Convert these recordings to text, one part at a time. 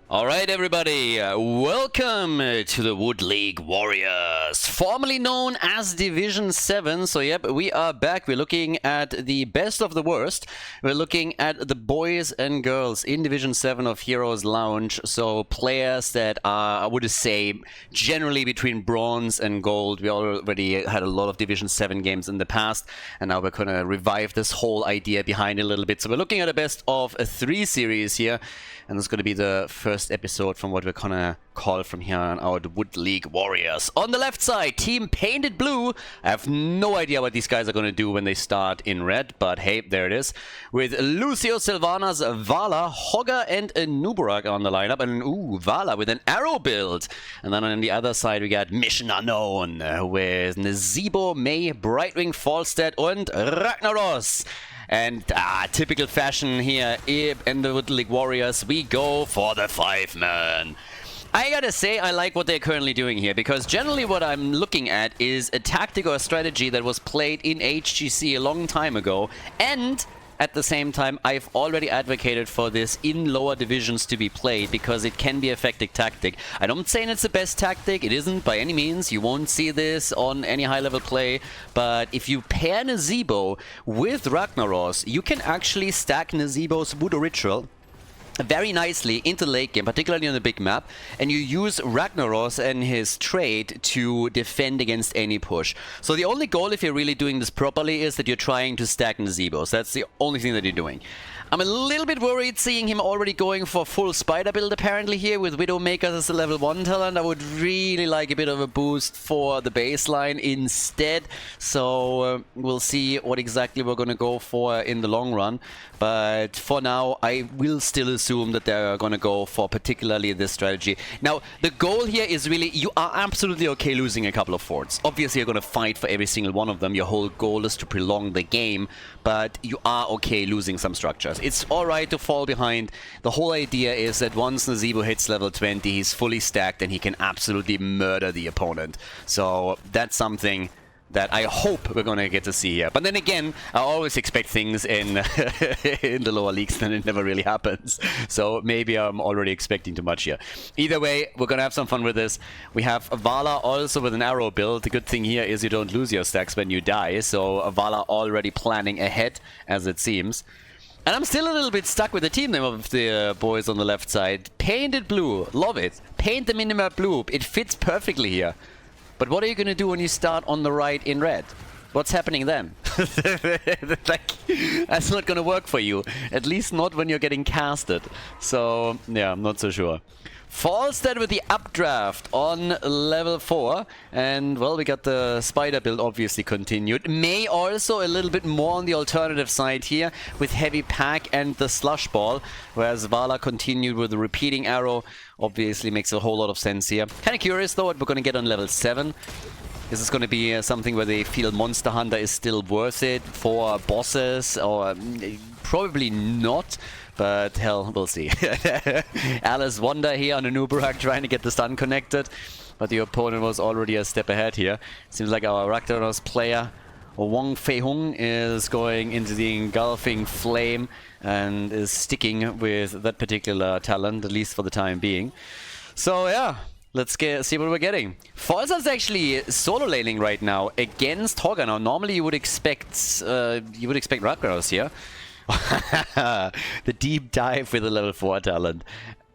Alright everybody, welcome to the Woodleague Warriors, formerly known as Division 7. So yep, we are back. We're looking at the best of the worst. We're looking at the boys and girls in Division 7 of Heroes Lounge. So players that are, I would say, generally between bronze and gold. We already had a lot of Division 7 games in the past, and now we're gonna revive this whole idea behind it a little bit. So we're looking at a best of 3 series here. And it's going to be the first episode from what we're going to call from here on our Woodleague Warriors. On the left side, team painted blue. I have no idea what these guys are going to do when they start in red, but hey, there it is. With Lucio, Sylvanas, Vala, Hogger, and Nuburak on the lineup. And ooh, Vala with an arrow build. And then on the other side, we got Mission Unknown with Nazeebo, May, Brightwing, Falstead, and Ragnaros. And typical fashion here in the Woodleague Warriors, we go for the 5-man. I gotta say, I like what they're currently doing here, because generally what I'm looking at is a tactic or a strategy that was played in HGC a long time ago, and at the same time, I've already advocated for this in lower divisions to be played because it can be an effective tactic. I don't say it's the best tactic, it isn't by any means. You won't see this on any high-level play, but if you pair Nazeebo with Ragnaros, you can actually stack Nazeebo's Voodoo Ritual very nicely into the late game, particularly on the big map, and you use Ragnaros and his trade to defend against any push. So the only goal, if you're really doing this properly, is that you're trying to stack Nazeebo. So that's the only thing that you're doing. I'm a little bit worried seeing him already going for full spider build apparently here with Widowmaker as a level 1 talent. I would really like a bit of a boost for the baseline instead. So we'll see what exactly we're going to go for in the long run. But for now, I will still assume that they're going to go for particularly this strategy. Now, the goal here is really, you are absolutely okay losing a couple of forts. Obviously, you're going to fight for every single one of them. Your whole goal is to prolong the game, but you are okay losing some structures. It's alright to fall behind. The whole idea is that once Nazeebo hits level 20, he's fully stacked and he can absolutely murder the opponent. So that's something that I hope we're going to get to see here. But then again, I always expect things in in the lower leagues and it never really happens. So maybe I'm already expecting too much here. Either way, we're going to have some fun with this. We have Vala also with an arrow build. The good thing here is you don't lose your stacks when you die. So Vala already planning ahead, as it seems. And I'm still a little bit stuck with the team name of the boys on the left side. Painted blue. Love it. Paint the minimap blue. It fits perfectly here. But what are you going to do when you start on the right in red? What's happening then? Like, that's not going to work for you. At least not when you're getting casted. So, yeah, I'm not so sure. Falstead with the updraft on level 4. And, well, we got the spider build obviously continued. May also a little bit more on the alternative side here with heavy pack and the slush ball. Whereas Vala continued with the repeating arrow. Obviously makes a whole lot of sense here. Kind of curious though what we're going to get on level 7. Is this going to be something where they feel Monster Hunter is still worth it for bosses? Or probably not. But hell, we'll see. Alice Wonder here on a Nuburak trying to get the stun connected. But the opponent was already a step ahead here. Seems like our Raktaros player, Wong Fei Hung, is going into the engulfing flame and is sticking with that particular talent, at least for the time being. So yeah, let's see what we're getting. Falza's actually solo laning right now against Hogger. Now normally you would expect Raktaros here. The deep dive with a level 4 talent.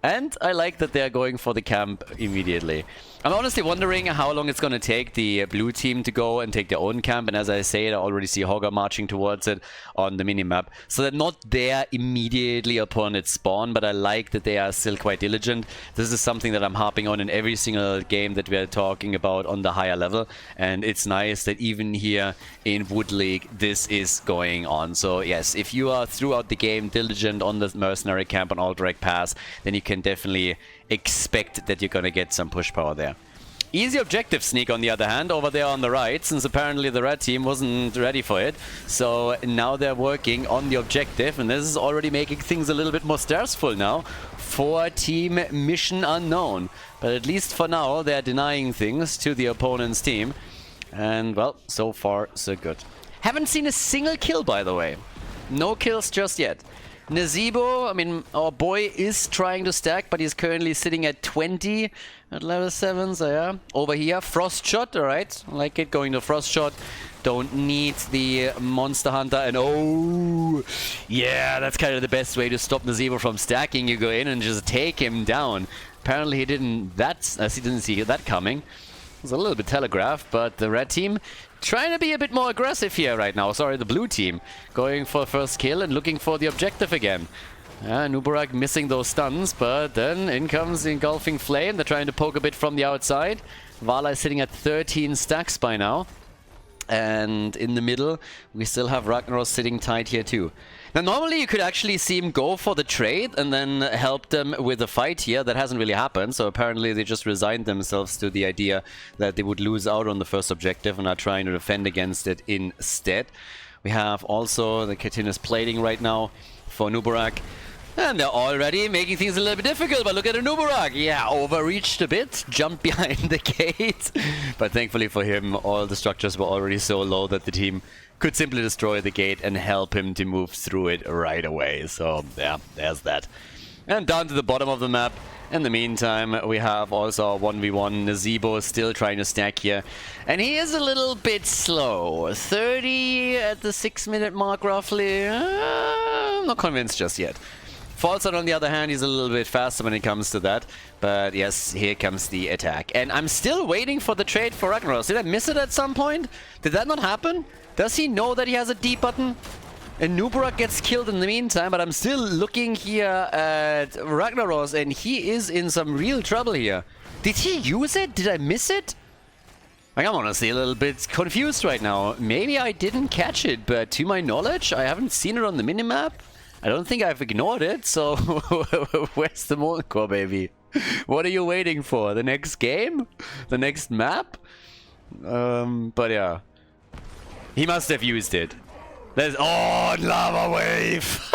And I like that they're going for the camp immediately. I'm honestly wondering how long it's going to take the blue team to go and take their own camp. And as I say, I already see Hogger marching towards it on the minimap. So they're not there immediately upon its spawn, but I like that they are still quite diligent. This is something that I'm harping on in every single game that we're talking about on the higher level. And it's nice that even here in Woodleague, this is going on. So yes, if you are throughout the game diligent on the mercenary camp on Alterac Pass, then you can definitely expect that you're going to get some push power there. Easy objective sneak on the other hand over there on the right, since apparently the red team wasn't ready for it. So now they're working on the objective, and this is already making things a little bit more stressful now for Team Mission Unknown. But at least for now, they're denying things to the opponent's team. And well, so far so good. Haven't seen a single kill, by the way. No kills just yet. Nazebo, I mean, our boy is trying to stack, but he's currently sitting at 20 at level 7, so yeah. Over here, Frost Shot, alright. I like it, going to Frost Shot. Don't need the Monster Hunter, and oh, yeah, that's kind of the best way to stop Nazebo from stacking. You go in and just take him down. Apparently he didn't see that coming. It was a little bit telegraphed, but the red team trying to be a bit more aggressive here right now. Sorry, the blue team going for first kill and looking for the objective again. Nubarak missing those stuns, but then in comes the Engulfing Flame. They're trying to poke a bit from the outside. Vala is sitting at 13 stacks by now. And in the middle, we still have Ragnaros sitting tight here too. Now, normally you could actually see him go for the trade and then help them with the fight here. That hasn't really happened, so apparently they just resigned themselves to the idea that they would lose out on the first objective and are trying to defend against it instead. We have also the continuous plating right now for Nubarak. And they're already making things a little bit difficult, but look at the Nubarak. Yeah, overreached a bit, jumped behind the gate. But thankfully for him, all the structures were already so low that the team could simply destroy the gate and help him to move through it right away. So, yeah, there's that. And down to the bottom of the map. In the meantime, we have also 1v1 Nazebo still trying to stack here. And he is a little bit slow. 30 at the 6-minute mark, roughly. I'm not convinced just yet. Falstad, on the other hand, he's a little bit faster when it comes to that. But yes, here comes the attack. And I'm still waiting for the trade for Ragnaros. Did I miss it at some point? Did that not happen? Does he know that he has a D button? And Nubarak gets killed in the meantime, but I'm still looking here at Ragnaros, and he is in some real trouble here. Did he use it? Did I miss it? I'm honestly a little bit confused right now. Maybe I didn't catch it, but to my knowledge, I haven't seen it on the minimap. I don't think I've ignored it, so where's the Molten Core, baby? What are you waiting for? The next game? The next map? But yeah. He must have used it. There's... Oh, Lava Wave!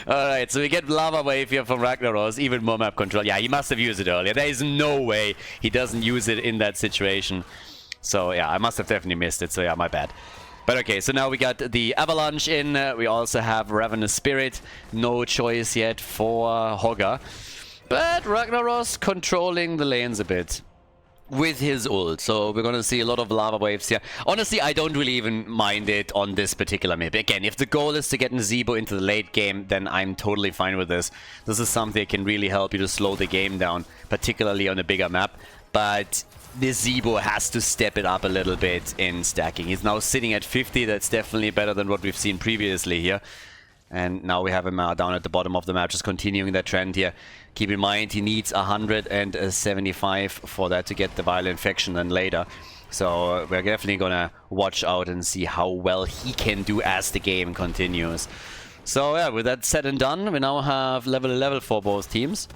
Alright, so we get Lava Wave here from Ragnaros, even more map control. Yeah, he must have used it earlier. There is no way he doesn't use it in that situation. So yeah, I must have definitely missed it, so yeah, my bad. But okay, so now we got the Avalanche in. We also have Ravenous Spirit. No choice yet for Hogger. But Ragnaros controlling the lanes a bit with his ult. So we're going to see a lot of lava waves here. Honestly, I don't really even mind it on this particular map. Again, if the goal is to get Nazebo into the late game, then I'm totally fine with this. This is something that can really help you to slow the game down, particularly on a bigger map. But Nazebo has to step it up a little bit in stacking. He's now sitting at 50. That's definitely better than what we've seen previously here. And now we have him down at the bottom of the map, just continuing that trend here. Keep in mind, he needs 175 for that to get the Viral Infection then later. So we're definitely gonna watch out and see how well he can do as the game continues. So yeah, with that said and done, we now have level 11 for both teams.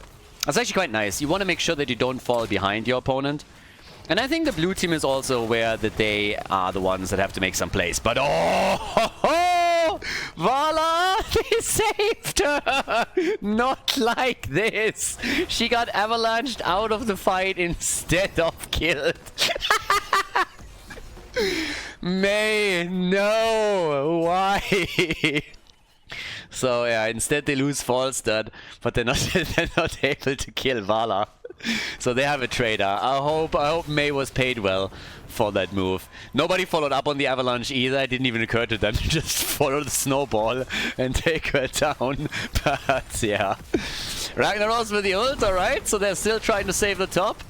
That's actually quite nice. You want to make sure that you don't fall behind your opponent. And I think the blue team is also aware that they are the ones that have to make some plays. But oh, Vala, they saved her! Not like this. She got avalanched out of the fight instead of killed. May, no, why? So yeah, instead they lose Falstad, but they're not able to kill Vala. So they have a trader. I hope May was paid well for that move. Nobody followed up on the avalanche either. It didn't even occur to them to just follow the snowball and take her down. But yeah. Ragnaros with the ult, alright. So they're still trying to save the top.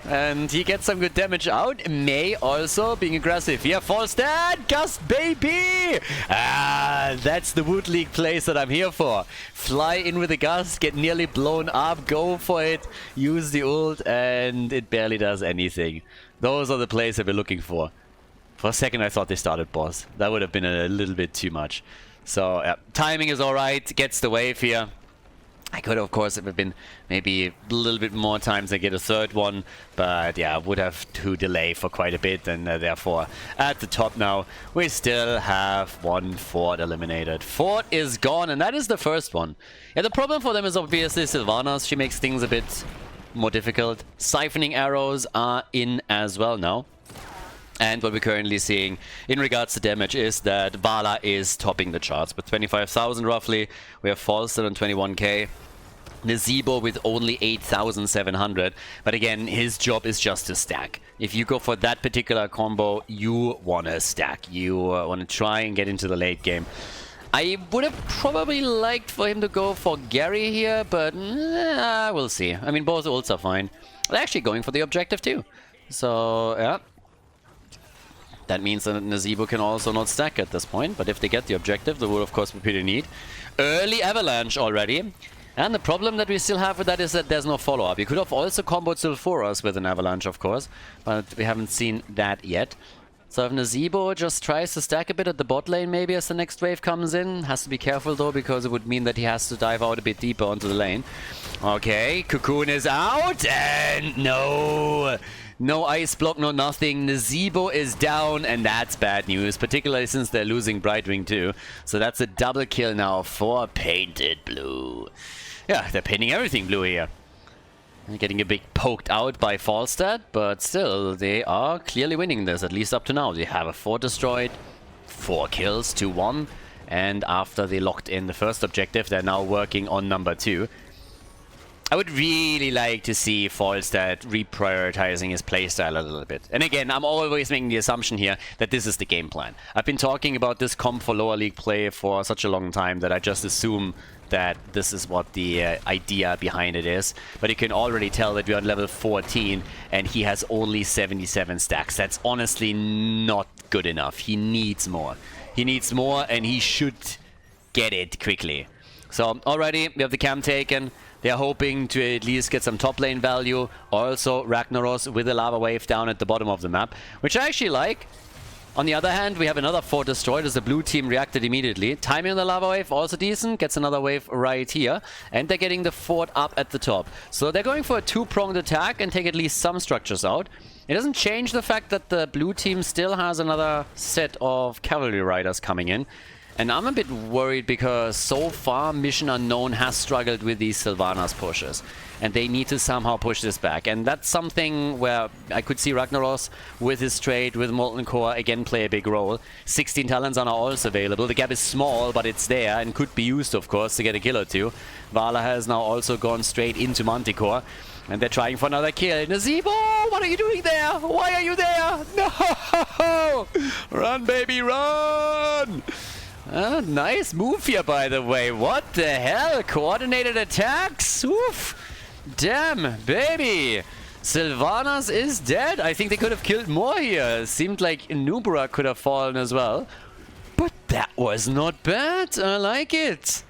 And he gets some good damage out. May also being aggressive. Yeah, Falstad! Gust, baby! Ah, that's the Woodleague place that I'm here for. Fly in with the Gust, get nearly blown up, go for it, use the ult, and it barely does anything. Those are the plays that we're looking for. For a second I thought they started boss. That would have been a little bit too much. So, yeah, timing is alright, gets the wave here. I could, of course, have been maybe a little bit more times and get a third one, but yeah, would have to delay for quite a bit, and therefore at the top now we still have one fort eliminated. Fort is gone, and that is the first one. Yeah, the problem for them is obviously Sylvanas. She makes things a bit more difficult. Siphoning arrows are in as well now. And what we're currently seeing in regards to damage is that Vala is topping the charts with 25,000 roughly. We have Falster on 21k. Nazebo with only 8,700. But again, his job is just to stack. If you go for that particular combo, you want to stack. You want to try and get into the late game. I would have probably liked for him to go for Gary here, but we'll see. I mean, both ults are fine. They're actually going for the objective too. So, yeah. That means that Nazebo can also not stack at this point, but if they get the objective, that would of course be pretty neat. Early Avalanche already. And the problem that we still have with that is that there's no follow-up. You could have also comboed Sulfuras with an Avalanche, of course, but we haven't seen that yet. So if Nazebo just tries to stack a bit at the bot lane maybe as the next wave comes in, has to be careful though, because it would mean that he has to dive out a bit deeper onto the lane. Okay, Cocoon is out, and no! No ice block, no nothing. Nazebo is down, and that's bad news, particularly since they're losing Brightwing too. So that's a double kill now for Painted Blue. Yeah, they're painting everything blue here. They're getting a bit poked out by Falstad, but still, they are clearly winning this, at least up to now. They have a fort destroyed, 4 kills to 1, and after they locked in the first objective, they're now working on number 2. I would really like to see Falstad reprioritizing his playstyle a little bit. And again, I'm always making the assumption here that this is the game plan. I've been talking about this comp for lower league play for such a long time that I just assume that this is what the idea behind it is. But you can already tell that we're on level 14 and he has only 77 stacks. That's honestly not good enough. He needs more. He needs more, and he should get it quickly. So already we have the camp taken. They are hoping to at least get some top lane value. Also Ragnaros with a lava wave down at the bottom of the map, which I actually like. On the other hand, we have another fort destroyed as the blue team reacted immediately. Timing on the lava wave also decent, gets another wave right here. And they're getting the fort up at the top. So they're going for a two-pronged attack and take at least some structures out. It doesn't change the fact that the blue team still has another set of cavalry riders coming in. And I'm a bit worried because so far Mission Unknown has struggled with these Sylvanas pushes. And they need to somehow push this back. And that's something where I could see Ragnaros with his trade with Molten Core again play a big role. 16 talents are now also available. The gap is small, but it's there and could be used, of course, to get a kill or two. Vala has now also gone straight into Manticore. And they're trying for another kill. Nazebo, what are you doing there? Why are you there? No! Run, baby, run! Nice move here, by the way. What the hell? Coordinated attacks? Oof! Damn, baby! Sylvanas is dead. I think they could have killed more here. Seemed like Nubra could have fallen as well. But that was not bad. I like it.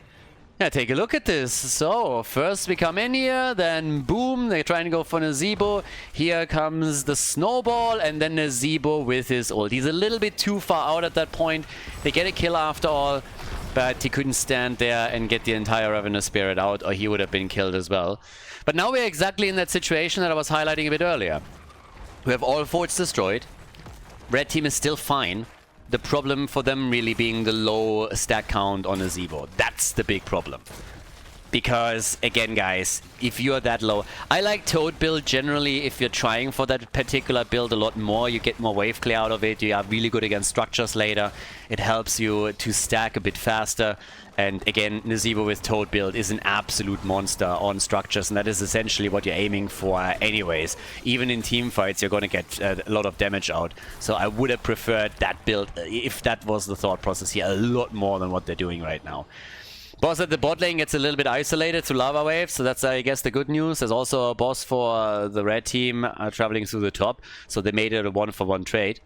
Yeah, take a look at this. So, first we come in here, then boom, they're trying to go for Nazebo. Here comes the snowball, and then Nazebo with his ult. He's a little bit too far out at that point. They get a kill after all, but he couldn't stand there and get the entire Ravenous Spirit out, or he would have been killed as well. But now we're exactly in that situation that I was highlighting a bit earlier. We have all forts destroyed. Red team is still fine. The problem for them really being the low stack count on Nazebo. That's the big problem. Because, again, guys, if you're that low... I like Toad build generally. If you're trying for that particular build a lot more, you get more wave clear out of it. You are really good against structures later. It helps you to stack a bit faster. And again, Nazebo with Toad build is an absolute monster on structures. And that is essentially what you're aiming for anyways. Even in team fights, you're going to get a lot of damage out. So I would have preferred that build, if that was the thought process here, a lot more than what they're doing right now. Boss at the bot lane gets a little bit isolated to lava waves, so that's, I guess, the good news. There's also a boss for the red team traveling through the top, so they made it a 1-for-1 trade.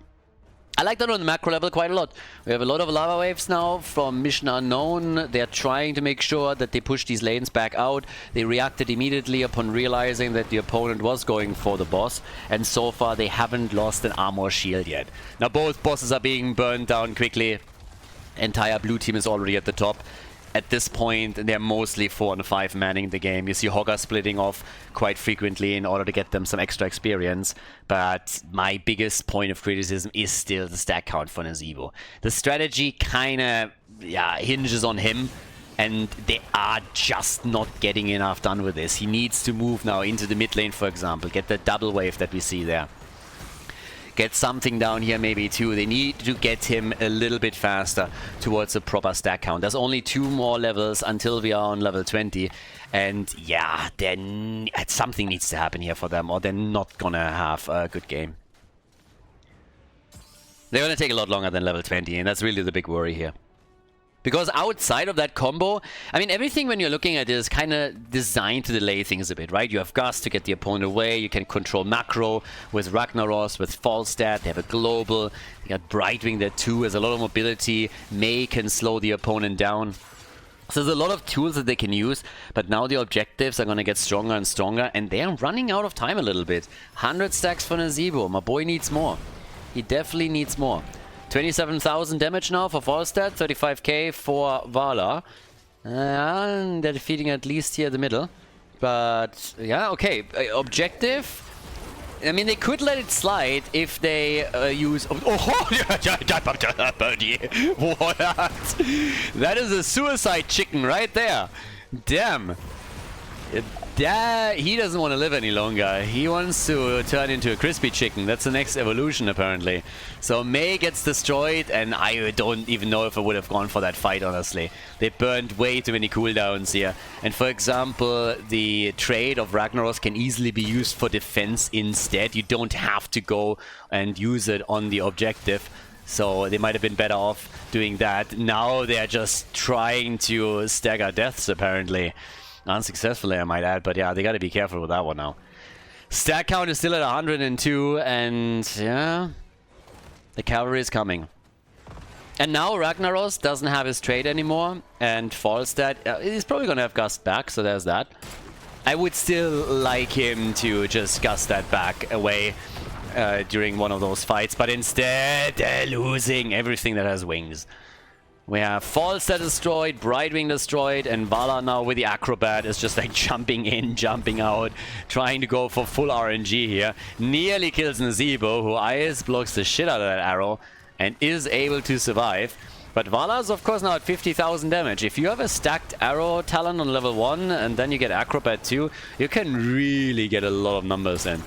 I like that on the macro level quite a lot. We have a lot of lava waves now from Mission Unknown. They're trying to make sure that they push these lanes back out. They reacted immediately upon realizing that the opponent was going for the boss, and so far they haven't lost an armor shield yet. Now both bosses are being burned down quickly. Entire blue team is already at the top. At this point, they're mostly 4 and 5 manning the game. You see Hogger splitting off quite frequently in order to get them some extra experience. But my biggest point of criticism is still the stack count for Nazebo. The strategy kind of hinges on him, and they are just not getting enough done with this. He needs to move now into the mid lane, for example. Get the double wave that we see there. get something down here maybe too. They need to get him a little bit faster towards a proper stack count. There's only 2 more levels until we are on level 20. And yeah, then something needs to happen here for them, or they're not gonna have a good game. They're gonna take a lot longer than level 20, and that's really the big worry here. Because outside of that combo, I mean, everything when you're looking at it is kind of designed to delay things a bit, right? You have Gust to get the opponent away, you can control macro with Ragnaros, with Falstad, they have a global, they got Brightwing there too, there's a lot of mobility, Mei can slow the opponent down. So there's a lot of tools that they can use, but now the objectives are going to get stronger and stronger, and they're running out of time a little bit. 100 stacks for Nazeebo, my boy needs more. He definitely needs more. 27,000 damage now for Falstad, 35k for Vala. And they're defeating at least here the middle. But, yeah, okay. Objective. I mean, they could let it slide if they use... Oh, birdie. What? That is a suicide chicken right there. Damn. He doesn't want to live any longer. He wants to turn into a crispy chicken. That's the next evolution, apparently. So Mei gets destroyed, and I don't even know if I would have gone for that fight, honestly. They burned way too many cooldowns here. And for example, the trade of Ragnaros can easily be used for defense instead. You don't have to go and use it on the objective. So they might have been better off doing that. Now they're just trying to stagger deaths, apparently. Unsuccessfully, I might add, but yeah, they gotta be careful with that one now. Stack count is still at 102, and yeah, the cavalry is coming. And now Ragnaros doesn't have his trade anymore, and Falstad, he's probably gonna have Gust back, so there's that. I would still like him to just Gust that back away during one of those fights, but instead they're losing everything that has wings. We have Falstad destroyed, Brightwing destroyed, and Vala now with the Acrobat is just like jumping in, jumping out, trying to go for full RNG here. Nearly kills Nazeebo, who ice blocks the shit out of that arrow and is able to survive. But Vala is of course now at 50,000 damage. If you have a stacked arrow talent on level 1 and then you get Acrobat 2, you can really get a lot of numbers in.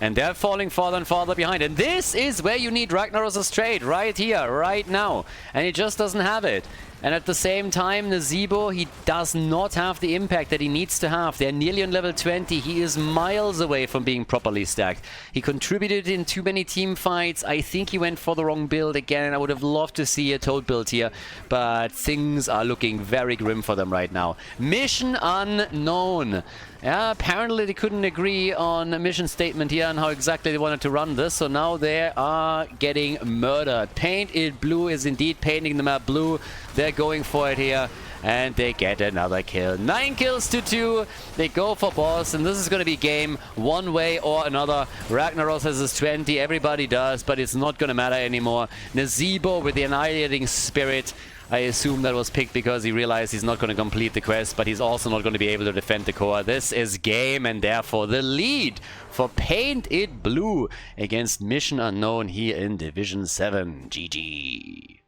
And they're falling farther and farther behind. And this is where you need Ragnaros' trade, right here, right now. And he just doesn't have it. And at the same time, Nazeebo, he does not have the impact that he needs to have. They're nearly on level 20. He is miles away from being properly stacked. He contributed in too many team fights. I think he went for the wrong build again. I would have loved to see a Toad build here. But things are looking very grim for them right now. Mission unknown. Yeah, apparently they couldn't agree on a mission statement here and how exactly they wanted to run this. So now they are getting murdered. Paint it blue is indeed painting the map blue. They're going for it here. And they get another kill. 9 kills to 2. They go for boss. And this is going to be game one way or another. Ragnaros has his 20. Everybody does. But it's not going to matter anymore. Nazeebo with the Annihilating Spirit. I assume that was picked because he realized he's not going to complete the quest, but he's also not going to be able to defend the core. This is game, and therefore the lead for Paint It Blue against Mission Unknown here in Division 7. GG.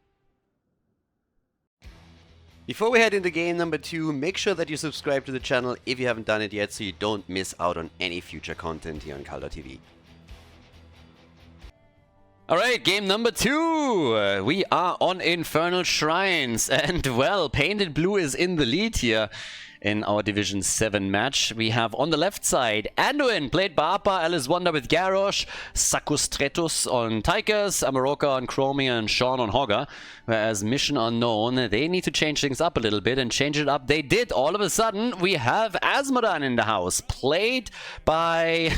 Before we head into game number 2, make sure that you subscribe to the channel if you haven't done it yet so you don't miss out on any future content here on Khaldor TV. Alright, game number 2. We are on Infernal Shrines, and well, Painted Blue is in the lead here in our Division 7 match. We have on the left side Anduin, played by Appa, Alice Wonder with Garrosh, Sakustretus on Tychus, Amaroka on Chromia, and Sean on Hogger. Whereas Mission Unknown, they need to change things up a little bit, and change it up they did. All of a sudden, we have Asmodan in the house, played by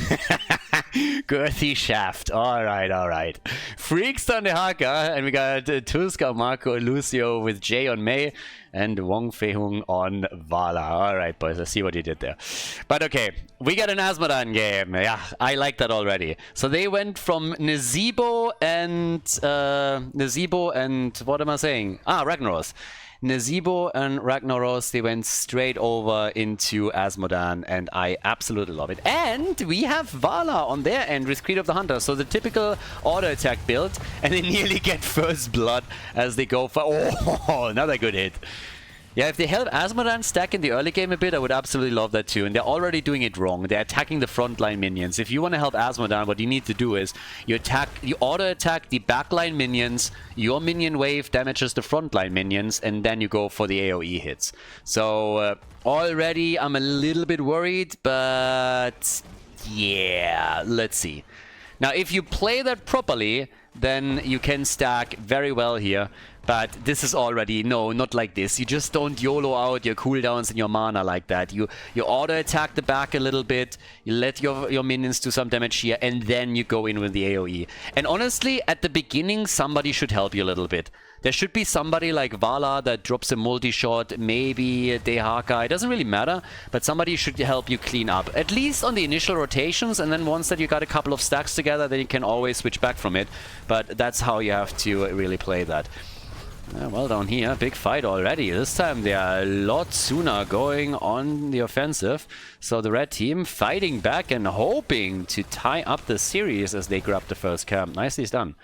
Girthy Shaft. Alright, alright. Freaks on the Haka, and we got Tuska, Marco, and Lucio with Jay on Mei, and Wong Fei-hung on Vala. Alright, boys, I see what you did there. But okay, we got an Asmodan game. Yeah, I like that already. So they went from Nazeebo and what am I saying? Ragnaros. Nazeebo and Ragnaros, they went straight over into Asmodan, and I absolutely love it. And we have Vala on their end with Creed of the Hunter, so the typical auto attack build, and they nearly get first blood as they go for... Oh, another good hit. Yeah, if they help Asmodan stack in the early game a bit, I would absolutely love that too. And they're already doing it wrong. They're attacking the frontline minions. If you want to help Asmodan, what you need to do is you auto-attack the backline minions, your minion wave damages the frontline minions, and then you go for the AoE hits. So already I'm a little bit worried, but yeah, let's see. Now, if you play that properly, then you can stack very well here. But this is already, no, not like this. You just don't YOLO out your cooldowns and your mana like that. You auto-attack the back a little bit, you let your minions do some damage here, and then you go in with the AoE. And honestly, at the beginning, somebody should help you a little bit. There should be somebody like Vala that drops a multi-shot, maybe Dehaka, it doesn't really matter, but somebody should help you clean up. At least on the initial rotations, and then once that you got a couple of stacks together, then you can always switch back from it. But that's how you have to really play that. Well, down here, big fight already. This time they are a lot sooner going on the offensive. So the red team fighting back and hoping to tie up the series as they grab the first camp. Nicely done.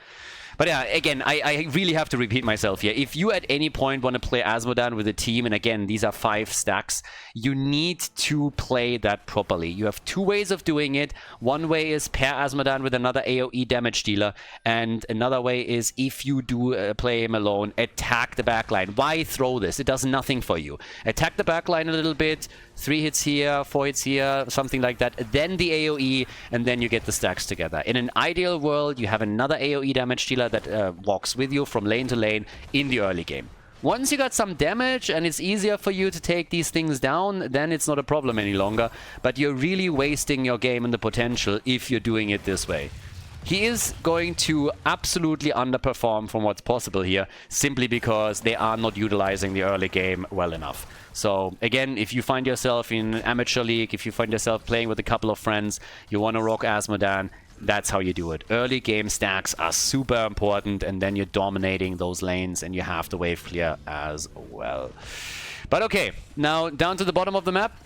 But yeah, again, I really have to repeat myself here. If you at any point want to play Asmodan with a team, and again, these are 5 stacks, you need to play that properly. You have 2 ways of doing it. One way is pair Asmodan with another AoE damage dealer, and another way is if you do play him alone, attack the backline. Why throw this? It does nothing for you. Attack the backline a little bit, 3 hits here, 4 hits here, something like that, then the AoE, and then you get the stacks together. In an ideal world, you have another AoE damage dealer that walks with you from lane to lane in the early game. Once you got some damage and it's easier for you to take these things down, then it's not a problem any longer, but you're really wasting your game and the potential if you're doing it this way. He is going to absolutely underperform from what's possible here, simply because they are not utilizing the early game well enough. So again, if you find yourself in an amateur league, if you find yourself playing with a couple of friends, you want to rock Asmodan, that's how you do it. Early game stacks are super important, and then you're dominating those lanes and you have the wave clear as well. But okay, now down to the bottom of the map.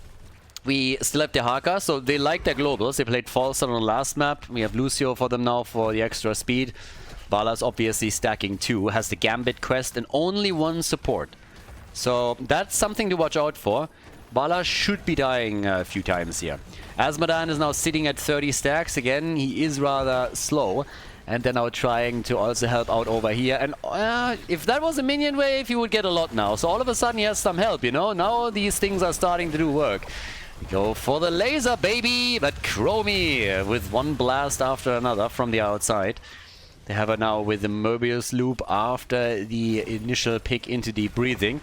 We still have Dehaka, so they like their globals. They played False on the last map. We have Lucio for them now for the extra speed. Vala's obviously stacking too, has the Gambit quest and only 1 support. So that's something to watch out for. Vala should be dying a few times here. Asmodan is now sitting at 30 stacks. Again, he is rather slow. And they're now trying to also help out over here. And if that was a minion wave, he would get a lot now. So all of a sudden he has some help, you know? Now these things are starting to do work. Go for the laser, baby! But Chromie with 1 blast after another from the outside. They have her now with the Mobius loop after the initial pick into deep breathing.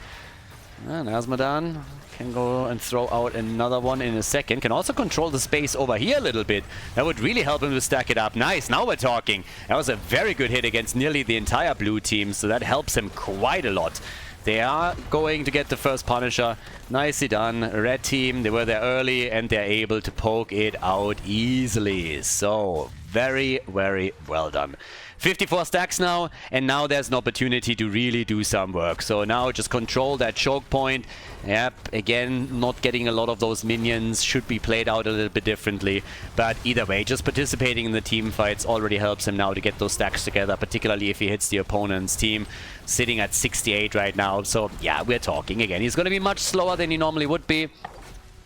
And Asmodan can go and throw out another one in a second. Can also control the space over here a little bit. That would really help him to stack it up. Nice, now we're talking. That was a very good hit against nearly the entire blue team, so that helps him quite a lot. They are going to get the first Punisher. Nicely done. Red team, they were there early and they're able to poke it out easily. So, very, very well done. 54 stacks now, and now there's an opportunity to really do some work. So now just control that choke point. Yep, again, not getting a lot of those minions, should be played out a little bit differently. But either way, just participating in the team fights already helps him now to get those stacks together, particularly if he hits the opponent's team. Sitting at 68 right now, so yeah, we're talking again. He's going to be much slower than he normally would be,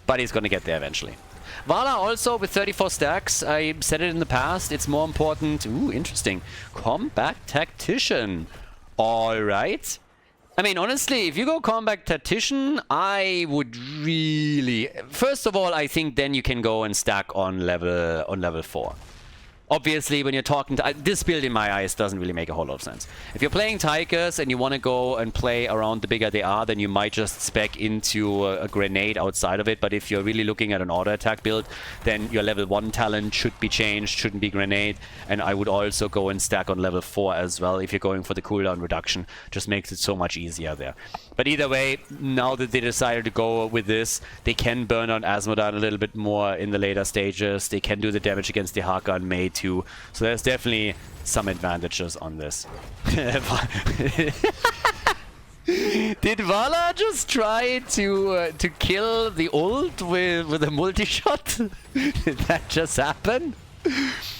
but he's going to get there eventually. Vala also with 34 stacks. I said it in the past, it's more important. Ooh, interesting. Combat Tactician. Alright. I mean, honestly, if you go Combat Tactician, I would really... First of all, I think then you can go and stack on level 4. Obviously, when you're talking to... this build, in my eyes, doesn't really make a whole lot of sense. If you're playing Tigers and you want to go and play around the bigger they are, then you might just spec into a grenade outside of it. But if you're really looking at an auto-attack build, then your level 1 talent should be changed, shouldn't be grenade. And I would also go and stack on level 4 as well. If you're going for the cooldown reduction, just makes it so much easier there. But either way, now that they decided to go with this, they can burn on Asmodan a little bit more in the later stages. They can do the damage against the Dehaka and Mei too. So there's definitely some advantages on this. Did Vala just try to kill the ult with a multi-shot? Did that just happen?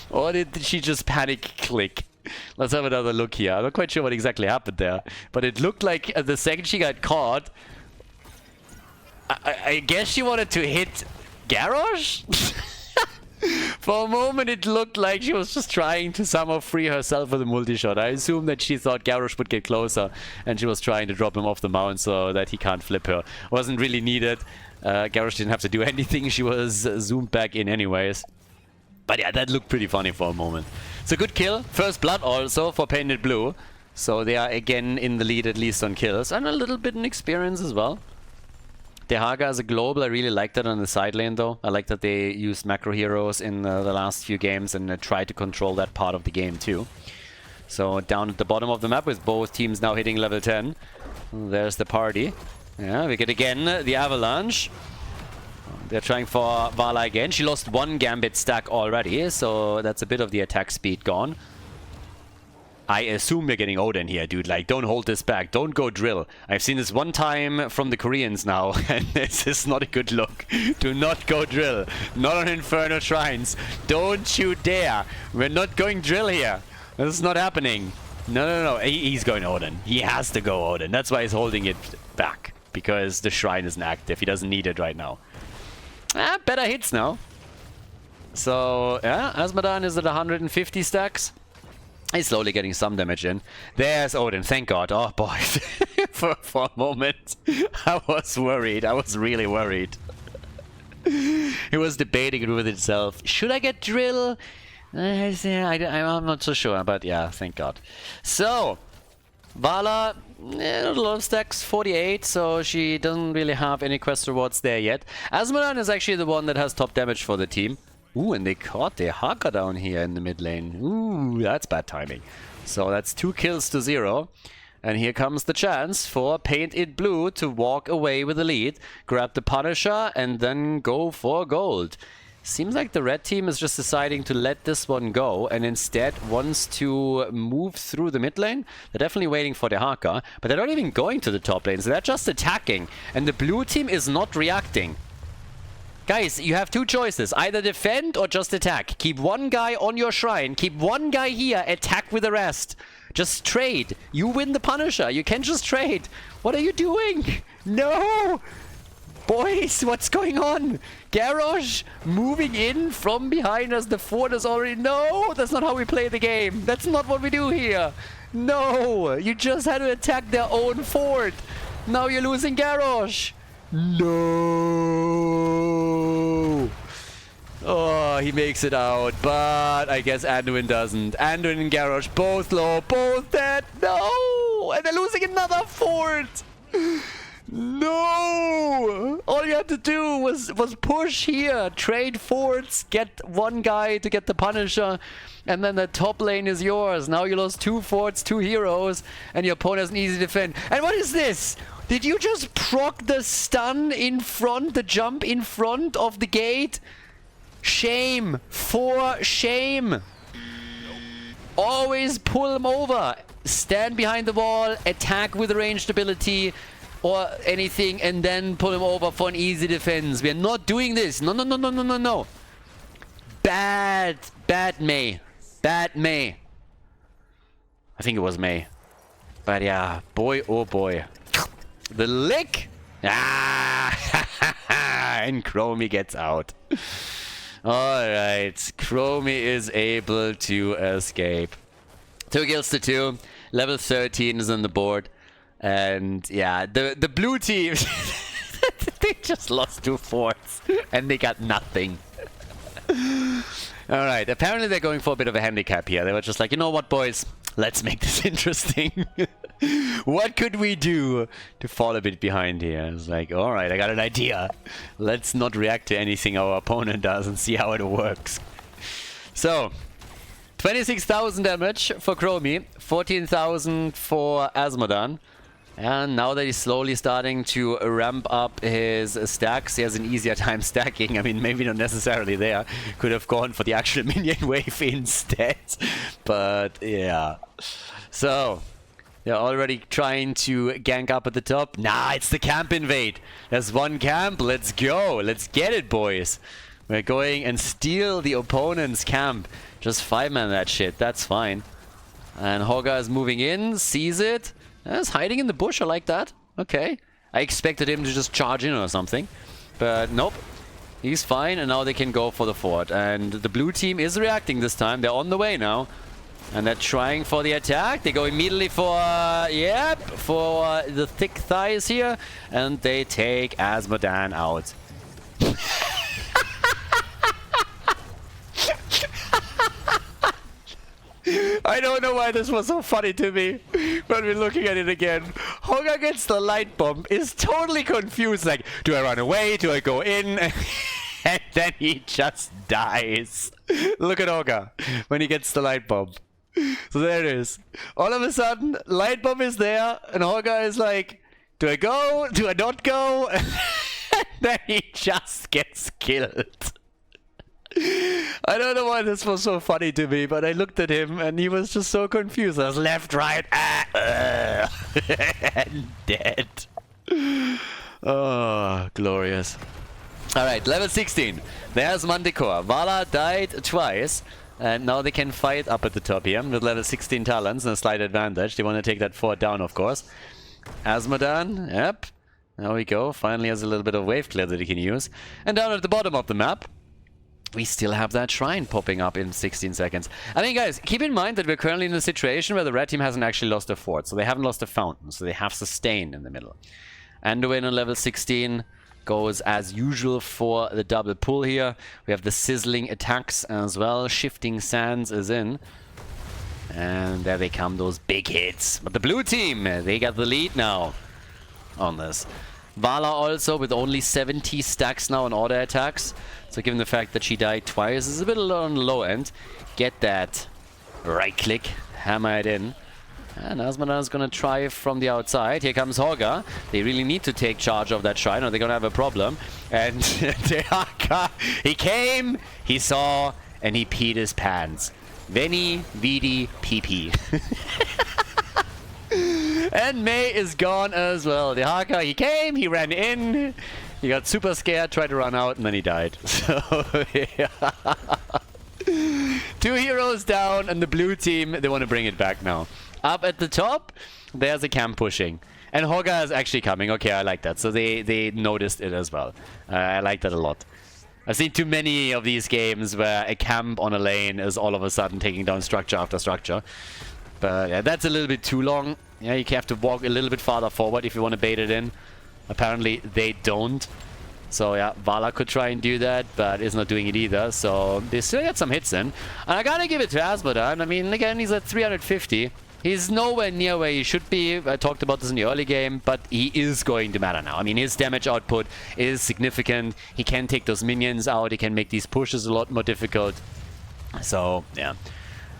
Or did she just panic click? Let's have another look here. I'm not quite sure what exactly happened there. But it looked like the second she got caught, I guess she wanted to hit Garrosh? For a moment it looked like she was just trying to somehow free herself with a multi-shot. I assume that she thought Garrosh would get closer and she was trying to drop him off the mount so that he can't flip her. Wasn't really needed. Garrosh didn't have to do anything. She was zoomed back in anyways. But yeah, that looked pretty funny for a moment. It's a good kill. First blood also for Painted Blue. So they are again in the lead, at least on kills. And a little bit in experience as well. Dehaga as a global, I really like that on the side lane though. I like that they used macro heroes in the last few games and tried to control that part of the game too. So down at the bottom of the map with both teams now hitting level 10. There's the party. Yeah, we get again the Avalanche. They're trying for Vala again. She lost one Gambit stack already, so that's a bit of the attack speed gone. I assume we're getting Odin here, dude. Like, don't hold this back. Don't go drill. I've seen this one time from the Koreans now, and this is not a good look. Do not go drill. Not on Infernal Shrines. Don't you dare. We're not going drill here. This is not happening. No. He's going Odin. He has to go Odin. That's why he's holding it back. Because the Shrine isn't active. He doesn't need it right now. Better hits now. So, yeah, Azmodan is at 150 stacks. He's slowly getting some damage in. There's Odin, thank God. Oh, boy. for a moment, I was worried. I was really worried. He was debating it with himself. Should I get drill? I'm not so sure, but yeah, thank God. So, Vala, a lot of stacks, 48, so she doesn't really have any quest rewards there yet. Azmodan is actually the one that has top damage for the team. Ooh, and they caught their Haka down here in the mid lane. Ooh, that's bad timing. So that's 2 kills to 0. And here comes the chance for Painted Blue to walk away with the lead, grab the Punisher, and then go for gold. Seems like the red team is just deciding to let this one go and instead wants to move through the mid lane. They're definitely waiting for the Haka, but they're not even going to the top lane, so they're just attacking. And the blue team is not reacting. Guys, you have 2 choices. Either defend or just attack. Keep one guy on your shrine. Keep one guy here. Attack with the rest. Just trade. You win the Punisher. You can just trade. What are you doing? No! Boys, what's going on? Garrosh moving in from behind as the fort is already... No! That's not how we play the game. That's not what we do here. No! You just had to attack their own fort. Now you're losing Garrosh. No! Oh, he makes it out, but I guess Anduin doesn't. Anduin and Garrosh both low, both dead. No! And they're losing another fort! No! All you had to do was push here, trade forts, get one guy to get the Punisher, and then the top lane is yours. Now you lost 2 forts, 2 heroes, and your opponent has an easy defend. And what is this? Did you just proc the stun in front, the jump in front of the gate? Shame. For shame. Always pull him over. Stand behind the wall, attack with ranged ability or anything, and then pull him over for an easy defense. We are not doing this. No. Bad May. Bad May. I think it was May. But yeah, boy, oh boy. The lick! Ah! And Chromie gets out. Alright, Chromie is able to escape. 2 kills to 2. Level 13 is on the board. And yeah, the blue team, they just lost 2 forts. And they got nothing. Alright, apparently they're going for a bit of a handicap here. They were just like, you know what, boys? Let's make this interesting. What could we do to fall a bit behind here? It's like, alright, I got an idea. Let's not react to anything our opponent does and see how it works. So, 26,000 damage for Chromie, 14,000 for Azmodan. And now that he's slowly starting to ramp up his stacks, he has an easier time stacking. I mean, maybe not necessarily there. Could have gone for the actual minion wave instead. But, yeah. So, they're already trying to gank up at the top. Nah, it's the camp invade. There's one camp. Let's go. Let's get it, boys. We're going and steal the opponent's camp. Just 5-man that shit. That's fine. And Hogga is moving in, sees it. It's hiding in the bush. I like that. Okay. I expected him to just charge in or something. But nope. He's fine, and now they can go for the fort. And the blue team is reacting this time. They're on the way now. And they're trying for the attack. They go immediately for, for the thick thighs here. And they take Azmodan out. I don't know why this was so funny to me when we're looking at it again. Hoga gets the light bomb, is totally confused, like, do I run away? Do I go in? And then he just dies. Look at Hoga when he gets the light bomb. So there it is. All of a sudden, light bomb is there, and Hoga is like, do I go? Do I not go? And then he just gets killed. I don't know why this was so funny to me, but I looked at him and he was just so confused. I was left, right, and dead. Oh, glorious. Alright, level 16. There's Manticore. Vala died twice, and now they can fight up at the top here with level 16 talents and a slight advantage. They want to take that fort down, of course. Azmodan, yep. There we go. Finally has a little bit of wave clear that he can use. And down at the bottom of the map, we still have that shrine popping up in 16 seconds. I mean, guys, keep in mind that we're currently in a situation where the red team hasn't actually lost a fort. So they haven't lost a fountain. So they have sustained in the middle. Anduin on level 16 goes as usual for the double pull here. We have the sizzling attacks as well. Shifting Sands is in. And there they come, those big hits. But the blue team, they got the lead now on this. Vala also with only 70 stacks now on auto attacks. So given the fact that she died twice, is a bit on the low end. Get that right click, hammer it in. And Azmodan is going to try from the outside. Here comes Hoga. They really need to take charge of that shrine or they're going to have a problem. And Dehaka, he came, he saw, and he peed his pants. Veni, Vidi, PP. And Mei is gone as well. Dehaka, he came, he ran in. He got super scared, tried to run out, and then he died. So, yeah. 2 heroes down, and the blue team, they want to bring it back now. Up at the top, there's a camp pushing. And Hoga is actually coming. Okay, I like that. So they noticed it as well. I like that a lot. I've seen too many of these games where a camp on a lane is all of a sudden taking down structure after structure. But yeah, that's a little bit too long. Yeah, you have to walk a little bit farther forward if you want to bait it in. Apparently they don't. So yeah, Vala could try and do that, but is not doing it either. So they still get some hits in. And I gotta give it to Azmodan. I mean, again, he's at 350. He's nowhere near where he should be. I talked about this in the early game, but he is going to matter now. I mean, his damage output is significant. He can take those minions out. He can make these pushes a lot more difficult. So, yeah.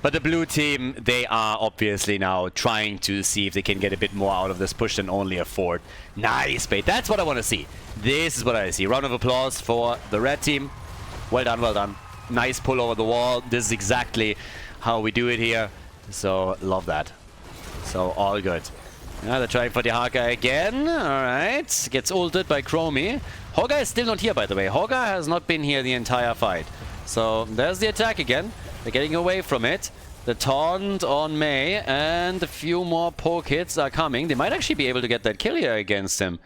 But the blue team, they are obviously now trying to see if they can get a bit more out of this push than only a fort. Nice bait. That's what I want to see. This is what I see. Round of applause for the red team. Well done, well done. Nice pull over the wall. This is exactly how we do it here. So, love that. So, all good. Yeah, they're trying for the Dehaka again. Alright. Gets ulted by Chromie. Hoga is still not here, by the way. Hoga has not been here the entire fight. So, there's the attack again. They're getting away from it. The taunt on Mei, and a few more poke hits are coming. They might actually be able to get that kill here against him.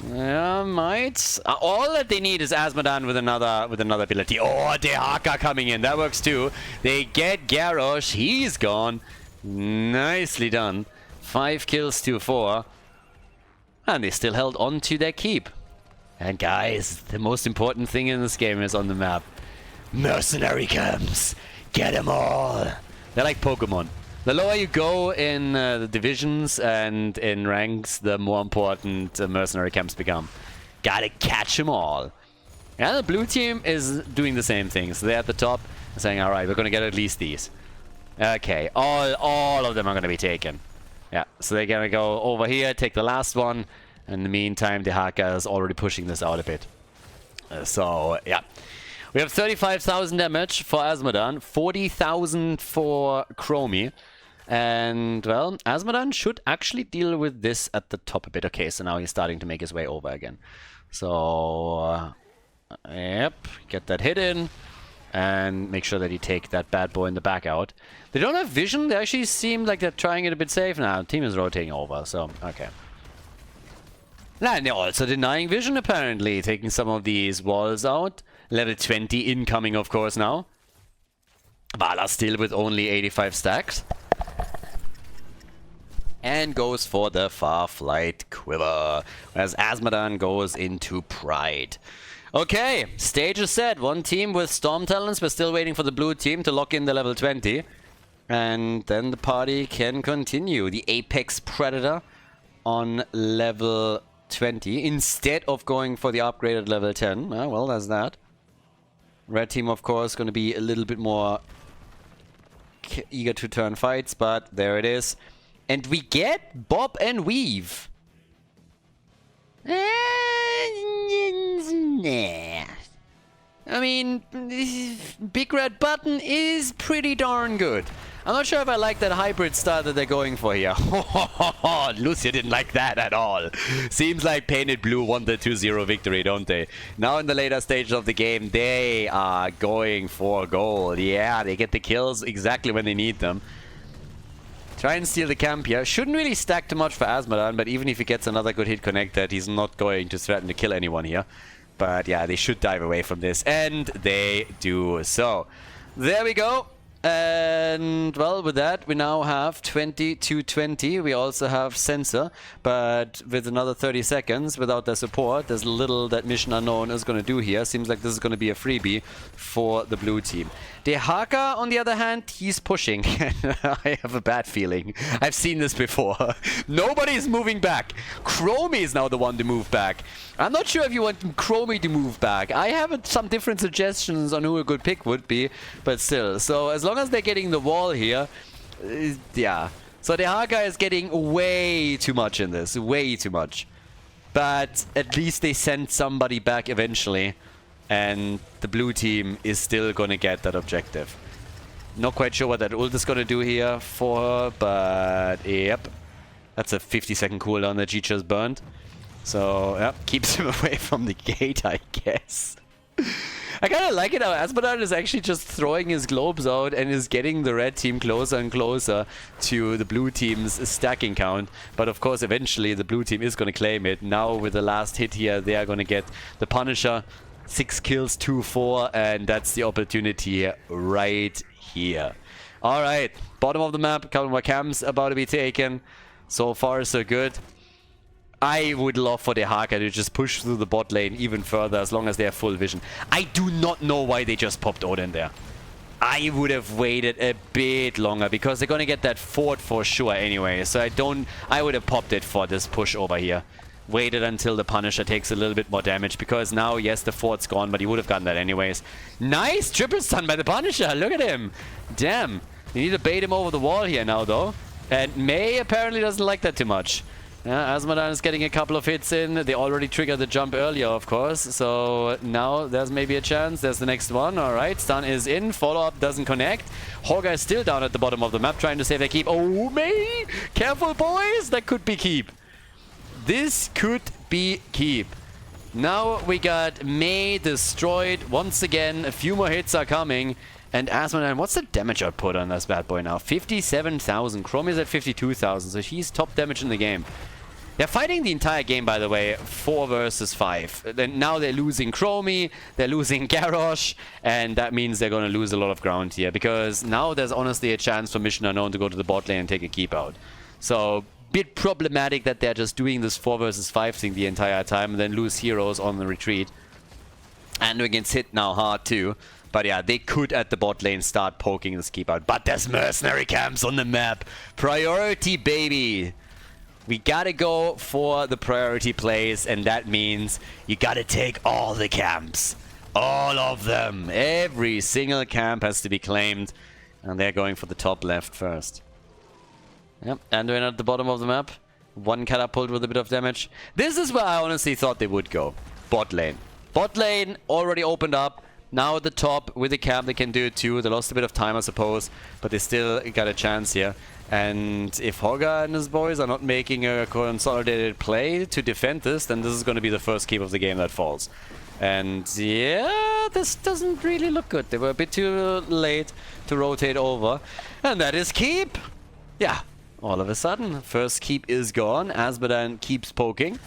Yeah, might. All that they need is Azmodan with another ability. Oh, Dehaka coming in. That works too. They get Garrosh. He's gone. Nicely done. 5 kills to 4. And they still held on to their keep. And guys, the most important thing in this game is on the map. Mercenary camps. Get them all. They're like Pokemon. The lower you go in the divisions and in ranks, the more important mercenary camps become. Gotta catch them all. And the blue team is doing the same thing. So they're at the top saying, alright, we're gonna get at least these. Okay, all of them are gonna be taken. Yeah, so they're gonna go over here, take the last one. In the meantime, Dehaka is already pushing this out a bit. So, yeah. We have 35,000 damage for Azmodan, 40,000 for Chromie. And, well, Azmodan should actually deal with this at the top a bit. Okay, so now he's starting to make his way over again. So, yep, get that hit in. And make sure that he take that bad boy in the back out. They don't have vision. They actually seem like they're trying it a bit safe now. The team is rotating over, so, okay. And they're also denying vision, apparently. Taking some of these walls out. Level 20 incoming, of course, now. Vala still with only 85 stacks. And goes for the Farflight Quiver. Whereas Azmodan goes into Pride. Okay, stage is set. One team with Storm Talents. We're still waiting for the blue team to lock in the level 20. And then the party can continue. The Apex Predator on level 20 instead of going for the upgraded level 10. Well, there's that. Red team, of course, going to be a little bit more eager to turn fights, but there it is. And we get Bob and Weave. I mean, Big Red Button is pretty darn good. I'm not sure if I like that hybrid style that they're going for here. Lucia didn't like that at all. Seems like Painted Blue won the 2-0 victory, don't they? Now in the later stages of the game, they are going for gold. Yeah, they get the kills exactly when they need them. Try and steal the camp here. Shouldn't really stack too much for Azmodan, but even if he gets another good hit connected, he's not going to threaten to kill anyone here. But yeah, they should dive away from this, and they do so. There we go. And well, with that, we now have 20-20. We also have Sensor, but with another 30 seconds without their support, there's little that Mission Unknown is going to do here. Seems like this is going to be a freebie for the blue team. Dehaka, on the other hand, he's pushing. I have a bad feeling. I've seen this before. Nobody's moving back. Chromie is now the one to move back. I'm not sure if you want Chromie to move back. I have some different suggestions on who a good pick would be, but still. So as long as they're getting the wall here, yeah. So Dehaka is getting way too much in this. Way too much. But at least they send somebody back eventually. And the blue team is still going to get that objective. Not quite sure what that ult is going to do here for her, but yep. That's a 50-second cooldown that she just burned. So, yep, keeps him away from the gate, I guess. I kind of like it how Azmodan is actually just throwing his globes out and is getting the red team closer and closer to the blue team's stacking count. But of course, eventually the blue team is going to claim it. Now with the last hit here, they are going to get the Punisher. 6 kills, 2-4, and that's the opportunity right here. Alright, bottom of the map, a couple more camps about to be taken. So far, so good. I would love for Dehaka to just push through the bot lane even further as long as they have full vision. I do not know why they just popped Odin there. I would have waited a bit longer because they're going to get that fort for sure anyway. So I would have popped it for this push over here. Waited until the Punisher takes a little bit more damage because now, yes, the fort's gone, but he would have gotten that anyways. Nice triple stun by the Punisher. Look at him. Damn. You need to bait him over the wall here now, though. And Mei apparently doesn't like that too much. Azmodan is getting a couple of hits in. They already triggered the jump earlier, of course. So now there's maybe a chance. There's the next one. All right, stun is in. Follow-up doesn't connect. Hogger is still down at the bottom of the map trying to save their keep. Oh, Mei! Careful, boys. That could be keep. This could be keep. Now we got Mei destroyed once again. A few more hits are coming. And Azmodan, what's the damage output on this bad boy now? 57,000. Chromie is at 52,000, so he's top damage in the game. They're fighting the entire game, by the way, 4 versus 5. Then now they're losing Chromie, they're losing Garrosh, and that means they're going to lose a lot of ground here. Because now there's honestly a chance for Mission Unknown to go to the bot lane and take a keep out. So bit problematic that they're just doing this 4 versus 5 thing the entire time and then lose heroes on the retreat. And we gets hit now hard too. But yeah, they could at the bot lane start poking this keep out. But there's mercenary camps on the map. Priority, baby. We gotta go for the priority plays, and that means you gotta take all the camps. All of them. Every single camp has to be claimed. And they're going for the top left first. Yep, and we're at the bottom of the map. One catapult with a bit of damage. This is where I honestly thought they would go. Bot lane. Bot lane already opened up. Now at the top with the camp they can do it too. They lost a bit of time I suppose, but they still got a chance here. And if Hogger and his boys are not making a consolidated play to defend this, then this is going to be the first keep of the game that falls. And yeah, this doesn't really look good. They were a bit too late to rotate over. And that is keep. Yeah. All of a sudden, first keep is gone. Azmodan keeps poking.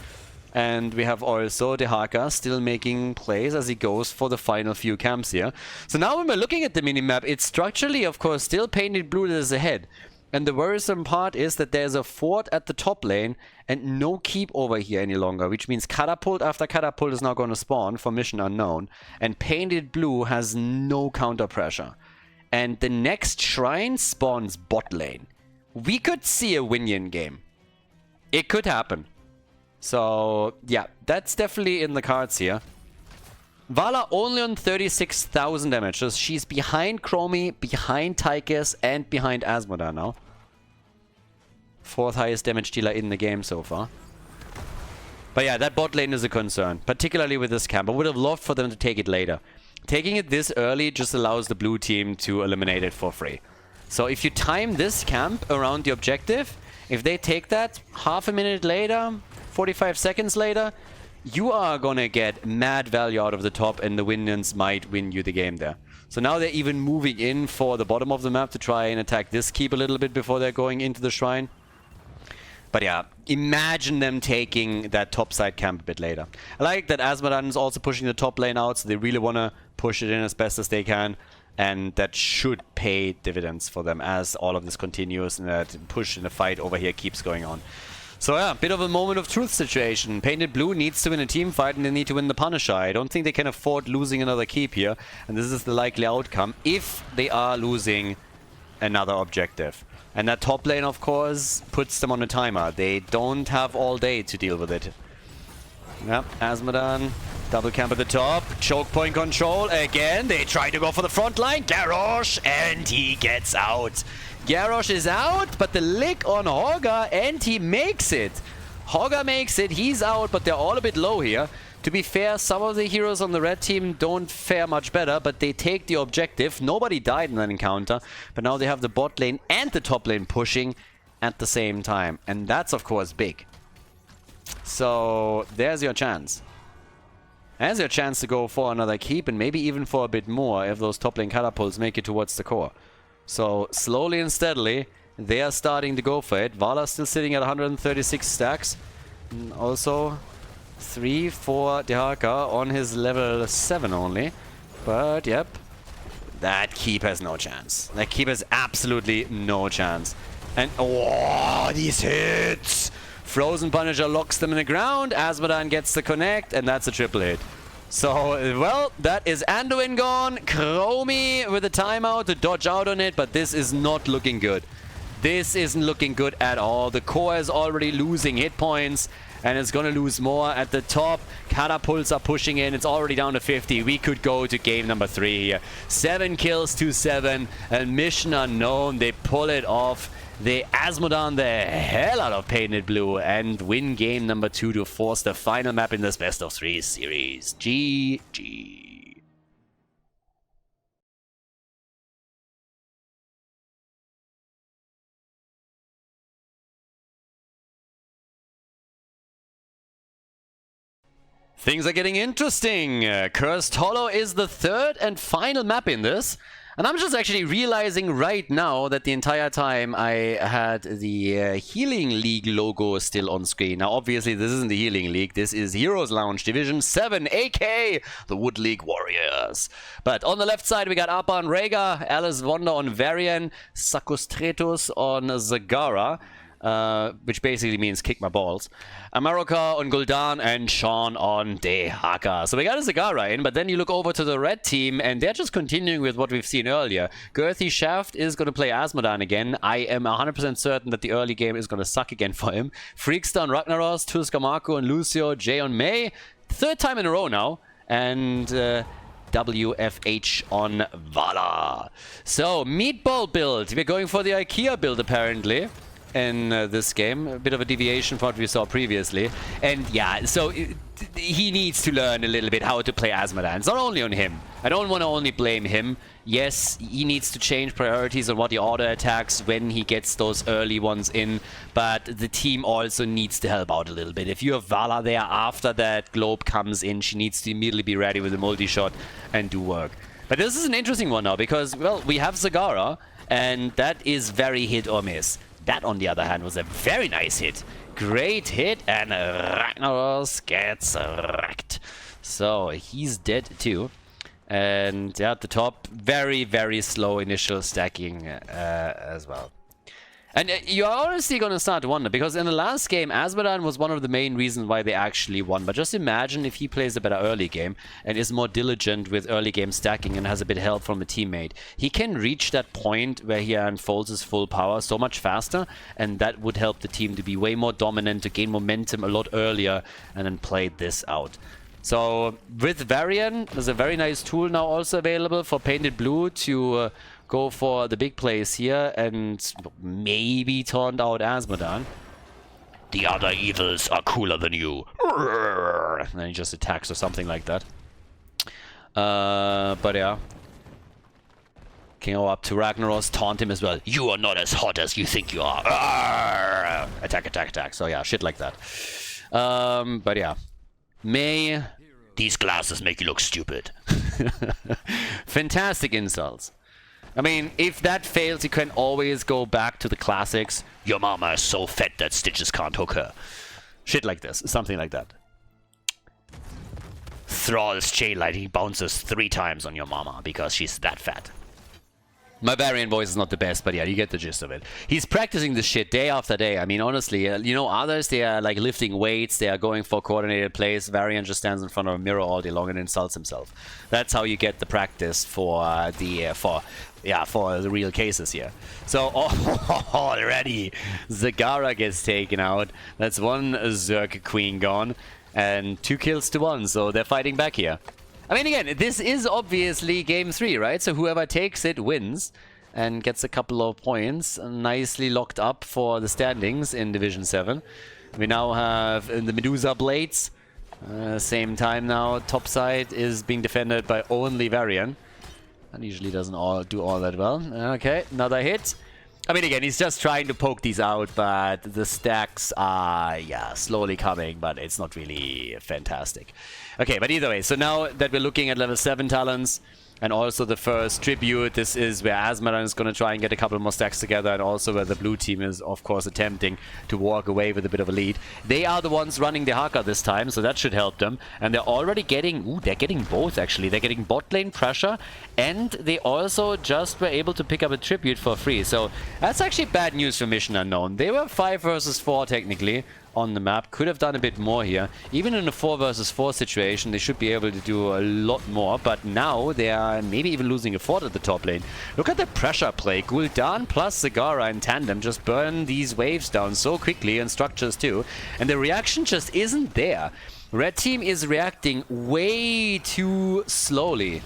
And we have also Dehaka still making plays as he goes for the final few camps here. So now when we're looking at the minimap, it's structurally, of course, still painted blue that is ahead. And the worrisome part is that there's a fort at the top lane and no keep over here any longer, which means catapult after catapult is now going to spawn for mission unknown. And painted blue has no counter pressure. And the next shrine spawns bot lane. We could see a Winion game. It could happen. So, yeah, that's definitely in the cards here. Vala only on 36,000 damage. So she's behind Chromie, behind Tychus, and behind Asmodee now. 4th highest damage dealer in the game so far. But yeah, that bot lane is a concern, particularly with this camp. I would have loved for them to take it later. Taking it this early just allows the blue team to eliminate it for free. So if you time this camp around the objective, if they take that half a minute later, 45 seconds later, you are gonna get mad value out of the top and the Winions might win you the game there. So now they're even moving in for the bottom of the map to try and attack this keep a little bit before they're going into the shrine. But yeah, imagine them taking that top side camp a bit later. I like that Asmodee is also pushing the top lane out, so they really want to push it in as best as they can. And that should pay dividends for them as all of this continues and that push in the fight over here keeps going on. So yeah, bit of a moment of truth situation. Painted Blue needs to win a team fight and they need to win the Punisher. I don't think they can afford losing another keep here. And this is the likely outcome if they are losing another objective. And that top lane, of course, puts them on a timer. They don't have all day to deal with it. Yep, Asmodee, double camp at the top. Choke point control again. They try to go for the front line. Garrosh, and he gets out. Garrosh is out, but the lick on Hogger, and he makes it. Hogger makes it, he's out, but they're all a bit low here. To be fair, some of the heroes on the red team don't fare much better, but they take the objective. Nobody died in that encounter, but now they have the bot lane and the top lane pushing at the same time. And that's, of course, big. So, there's your chance. There's your chance to go for another keep, and maybe even for a bit more if those top lane catapults make it towards the core. So, slowly and steadily, they are starting to go for it. Vala's still sitting at 136 stacks. And also, 3 for Dehaka on his level 7 only. But, yep, that keep has no chance. That keep has absolutely no chance. And, oh, these hits! Frozen Punisher locks them in the ground. Asmodee gets the connect, and that's a triple hit. So, well, that is Anduin gone. Chromie with a timeout to dodge out on it, but this is not looking good. This isn't looking good at all. The core is already losing hit points, and it's going to lose more at the top. Catapults are pushing in. It's already down to 50. We could go to game number 3 here. 7 kills to 7, and mission unknown. They pull it off. They Asmodee the hell out of Painted Blue and win game number 2 to force the final map in this best of 3 series. GG. Things are getting interesting. Cursed Hollow is the 3rd and final map in this. And I'm just actually realizing right now that the entire time I had the Healing League logo still on screen. Now, obviously, this isn't the Healing League. This is Heroes Lounge Division 7, aka the Woodleague Warriors. But on the left side, we got Appa on Rhaegar, Alice Wonder on Varian, Sakustretus on Zagara. Which basically means kick my balls. America on Gul'dan and Sean on Dehaka. So we got a Zagara in, but then you look over to the red team and they're just continuing with what we've seen earlier. Girthy Shaft is going to play Asmodee again. I am 100% certain that the early game is going to suck again for him. Freakster on Ragnaros, Tuska Marco and Lucio, Jay on May. 3rd time in a row now. And WFH on Vala. So, Meatball build. We're going for the IKEA build apparently. In this game, a bit of a deviation from what we saw previously. And yeah, so he needs to learn a little bit how to play Asmodee. It's not only on him. I don't want to only blame him. Yes, he needs to change priorities on what he auto attacks when he gets those early ones in, but the team also needs to help out a little bit. If you have Vala there after that globe comes in, she needs to immediately be ready with a multi-shot and do work. But this is an interesting one now because, well, we have Zagara, and that is very hit or miss. That, on the other hand, was a very nice hit. Great hit, and Ragnaros gets wrecked. So he's dead too. And yeah, at the top, very, very slow initial stacking as well. And you're honestly going to start to wonder, because in the last game, Azmodan was one of the main reasons why they actually won. But just imagine if he plays a better early game and is more diligent with early game stacking and has a bit of help from a teammate. He can reach that point where he unfolds his full power so much faster, and that would help the team to be way more dominant, to gain momentum a lot earlier, and then play this out. So with Varian, there's a very nice tool now also available for Painted Blue to go for the big plays here and maybe taunt out Azmodan. The other evils are cooler than you. And then he just attacks or something like that. But yeah. Can go up to Ragnaros, taunt him as well. You are not as hot as you think you are. Attack, attack, attack. So yeah, shit like that. But yeah. May these glasses make you look stupid. Fantastic insults. I mean, if that fails, you can always go back to the classics. Your mama is so fat that stitches can't hook her. Shit like this. Something like that. Thrall's chain lightning bounces 3 times on your mama because she's that fat. My Varian voice is not the best, but yeah, you get the gist of it. He's practicing this shit day after day. I mean, honestly, you know, others, they are like lifting weights, they are going for coordinated plays. Varian just stands in front of a mirror all day long and insults himself. That's how you get the practice for the real cases here. So already Zagara gets taken out. That's 1 Zerg Queen gone and 2 kills to 1. So they're fighting back here. I mean, again, this is obviously game 3, right? So whoever takes it wins and gets a couple of points. Nicely locked up for the standings in Division 7. We now have the Medusa Blades. Same time now, top side is being defended by only Varian. And usually doesn't do all that well. Okay, another hit. I mean, again, he's just trying to poke these out, but the stacks are, yeah, slowly coming, but it's not really fantastic. Okay, but either way, so now that we're looking at level 7 talents, and also the first tribute, this is where Azmodan is going to try and get a couple more stacks together, and also where the blue team is, of course, attempting to walk away with a bit of a lead. They are the ones running the Haka this time, so that should help them. And they're already getting... Ooh, they're getting both, actually. They're getting bot lane pressure, and they also just were able to pick up a tribute for free. So that's actually bad news for Mission Unknown. They were 5 versus 4, technically, on the map. Could have done a bit more here. Even in a 4 versus 4 situation, they should be able to do a lot more. But now they are maybe even losing a fort at the top lane. Look at the pressure play. Gul'dan plus Zagara in tandem just burn these waves down so quickly, and structures too. And the reaction just isn't there. Red team is reacting way too slowly.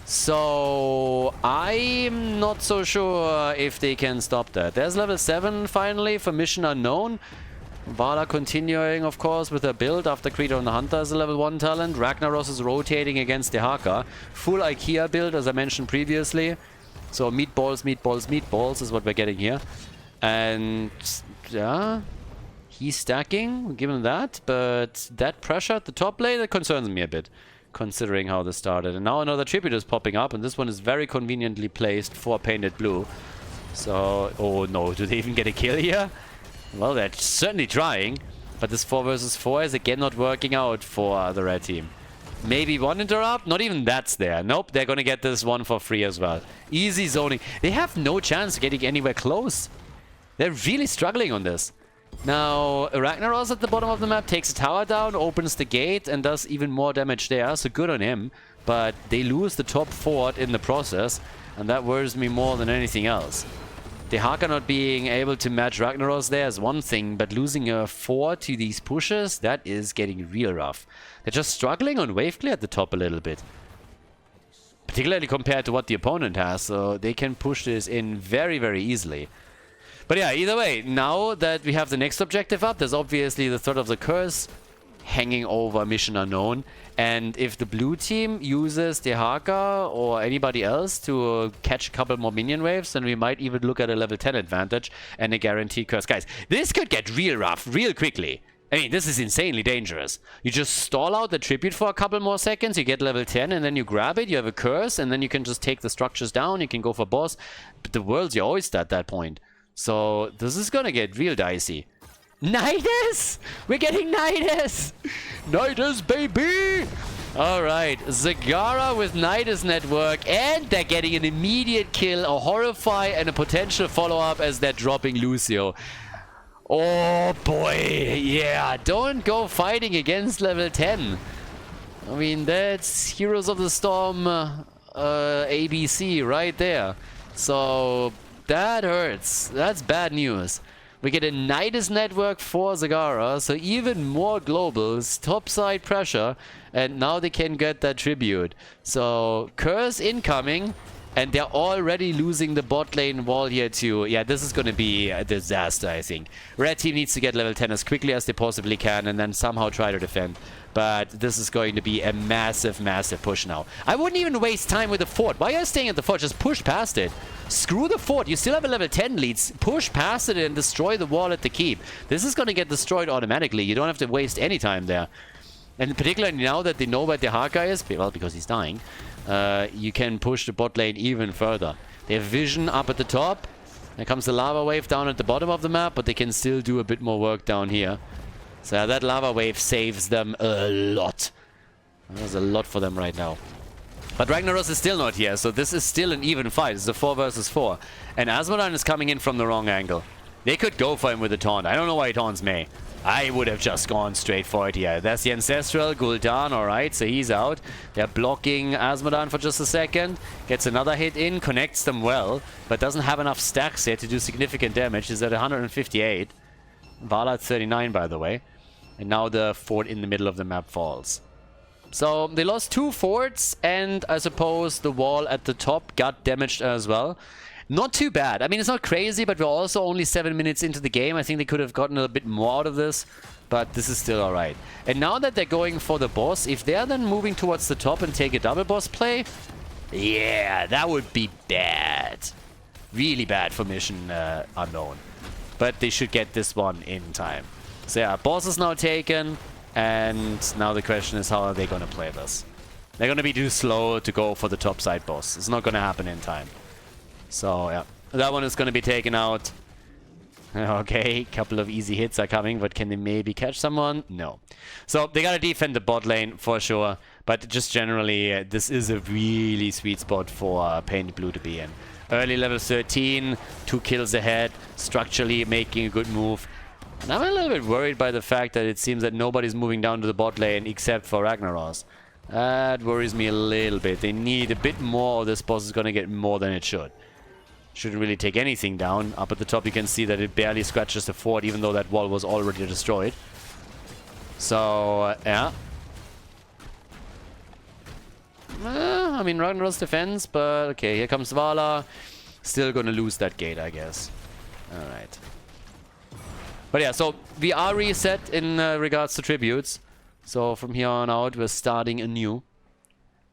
So I'm not so sure if they can stop that. There's level 7 finally for Mission Unknown. Vala continuing, of course, with her build after Creed on the Hunter is a level 1 talent. Ragnaros is rotating against the Haka. Full IKEA build, as I mentioned previously. So meatballs, meatballs, meatballs is what we're getting here. And yeah, he's stacking, we'll give him that. But that pressure at the top lane, that concerns me a bit, considering how this started. And now another tribute is popping up, and this one is very conveniently placed for Painted Blue. So, oh no, do they even get a kill here? Well, they're certainly trying, but this 4 versus 4 is again not working out for the red team. Maybe 1 interrupt? Not even that's there. Nope, they're gonna get this 1 for free as well. Easy zoning. They have no chance of getting anywhere close. They're really struggling on this. Now, Ragnaros at the bottom of the map takes a tower down, opens the gate, and does even more damage there, so good on him. But they lose the top fort in the process, and that worries me more than anything else. The Haka not being able to match Ragnaros there is one thing, but losing a 4 to these pushes, that is getting real rough. They're just struggling on wave clear at the top a little bit. Particularly compared to what the opponent has, so they can push this in very, very easily. But yeah, either way, now that we have the next objective up, there's obviously the threat of the curse hanging over Mission Unknown. And if the blue team uses the Haka or anybody else to catch a couple more minion waves, then we might even look at a level 10 advantage and a guaranteed curse. Guys, this could get real rough real quickly. I mean, this is insanely dangerous. You just stall out the tribute for a couple more seconds, you get level 10, and then you grab it, you have a curse, and then you can just take the structures down, you can go for boss. But the world's your oyster at that point. So this is gonna get real dicey. Nidus! We're getting Nidus! Nidus, baby! Alright, Zagara with Nidus Network, and they're getting an immediate kill, a Horrify, and a potential follow-up as they're dropping Lucio. Oh boy, yeah, don't go fighting against level 10. I mean, that's Heroes of the Storm ABC right there. So, that hurts. That's bad news. We get a Nidus Network for Zagara, so even more globals, topside pressure, and now they can get that tribute. So, Curse incoming, and they're already losing the bot lane wall here too. Yeah, this is going to be a disaster, I think. Red team needs to get level 10 as quickly as they possibly can, and then somehow try to defend. But this is going to be a massive, massive push now. I wouldn't even waste time with the fort. Why are you staying at the fort? Just push past it. Screw the fort. You still have a level 10 leads. Push past it and destroy the wall at the keep. This is going to get destroyed automatically. You don't have to waste any time there. And particularly now that they know where the Haka is, well, because he's dying, you can push the bot lane even further. They have vision up at the top. There comes the lava wave down at the bottom of the map, but they can still do a bit more work down here. So that lava wave saves them a lot. There's a lot for them right now. But Ragnaros is still not here, so this is still an even fight. It's a 4 versus 4. And Asmodan is coming in from the wrong angle. They could go for him with a taunt. I don't know why he taunts me. I would have just gone straight for it here. That's the Ancestral, Gul'dan, alright, so he's out. They're blocking Asmodan for just a second. Gets another hit in, connects them well, but doesn't have enough stacks yet to do significant damage. He's at 158. Vala at 39, by the way. And now the fort in the middle of the map falls. So they lost 2 forts, and I suppose the wall at the top got damaged as well. Not too bad. I mean, it's not crazy, but we're also only 7 minutes into the game. I think they could have gotten a bit more out of this, but this is still alright. And now that they're going for the boss, if they're then moving towards the top and take a double boss play, yeah, that would be bad. Really bad for Mission Unknown. But they should get this one in time. So yeah, boss is now taken, and now the question is, how are they going to play this? They're going to be too slow to go for the top side boss. It's not going to happen in time. So yeah, that one is going to be taken out. Okay, couple of easy hits are coming, but can they maybe catch someone? No. So they got to defend the bot lane for sure, but just generally, this is a really sweet spot for Painted Blue to be in. Early level 13, 2 kills ahead, structurally making a good move. And I'm a little bit worried by the fact that it seems that nobody's moving down to the bot lane except for Ragnaros. That worries me a little bit. They need a bit more, or this boss is going to get more than it should. Shouldn't really take anything down. Up at the top you can see that it barely scratches the fort, even though that wall was already destroyed. So, yeah. I mean, Ragnaros defends, but okay, here comes Vala. Still gonna lose that gate, I guess. Alright. But yeah, so we are reset in regards to tributes. So from here on out, we're starting anew.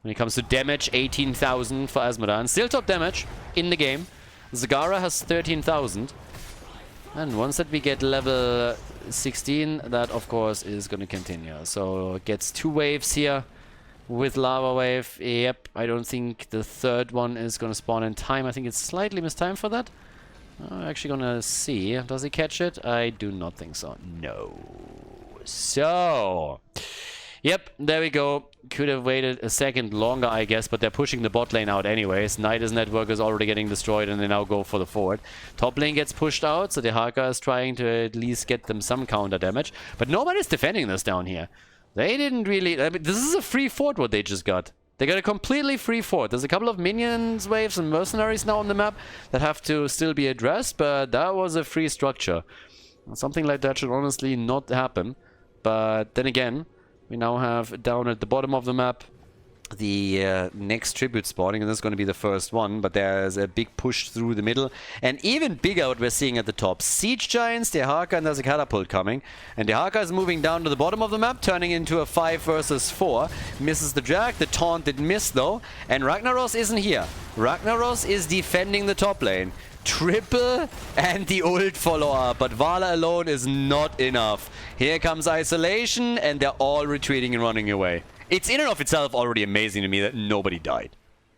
When it comes to damage, 18,000 for Asmodan. Still top damage in the game. Zagara has 13,000. And once that we get level 16, that of course is going to continue. So it gets 2 waves here with Lava Wave. Yep, I don't think the third one is going to spawn in time. I think it's slightly mistimed for that. I'm actually gonna see. Does he catch it? I do not think so. No. So, yep, there we go. Could have waited a second longer, I guess, but they're pushing the bot lane out anyways. Nidus Network is already getting destroyed, and they now go for the fort. Top lane gets pushed out, so the Haka is trying to at least get them some counter damage. But nobody's defending this down here. They didn't really... I mean, this is a free fort, what they just got. They got a completely free fort. There's a couple of minions waves and mercenaries now on the map that have to still be addressed, but that was a free structure. Something like that should honestly not happen. But then again, we now have down at the bottom of the map the next tribute spawning, and this is going to be the first one, but there's a big push through the middle, and even bigger what we're seeing at the top. Siege Giants, the Haka, and there's a catapult coming, and the Haka is moving down to the bottom of the map, turning into a 5 versus 4. Misses the drag, the taunt did miss though, and Ragnaros isn't here. Ragnaros is defending the top lane. Triple and the ult follow-up, but Vala alone is not enough. Here comes isolation, and they're all retreating and running away. It's in and of itself already amazing to me that nobody died.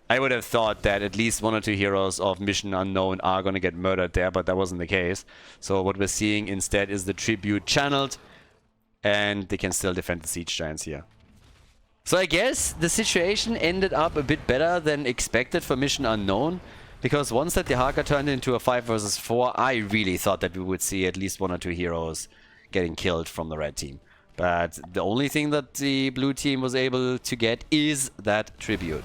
I would have thought that at least 1 or 2 heroes of Mission Unknown are going to get murdered there, but that wasn't the case. So what we're seeing instead is the tribute channeled, and they can still defend the Siege Giants here. So I guess the situation ended up a bit better than expected for Mission Unknown, because once that Dehaka turned into a 5 versus 4, I really thought that we would see at least 1 or 2 heroes getting killed from the red team. But the only thing that the blue team was able to get is that tribute.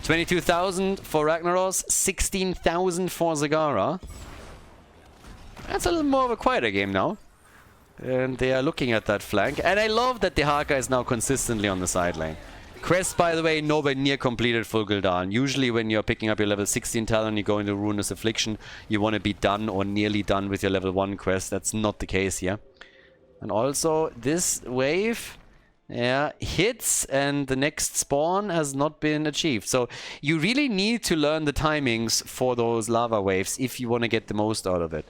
22,000 for Ragnaros, 16,000 for Zagara. That's a little more of a quieter game now. And they are looking at that flank. And I love that Dehaka is now consistently on the side lane. Quest, by the way, nowhere near completed full Gul'dan. Usually when you're picking up your level 16 talent, you go into Ruinous Affliction, you want to be done or nearly done with your level 1 quest. That's not the case here. And also, this wave hits and the next spawn has not been achieved. So you really need to learn the timings for those lava waves if you want to get the most out of it.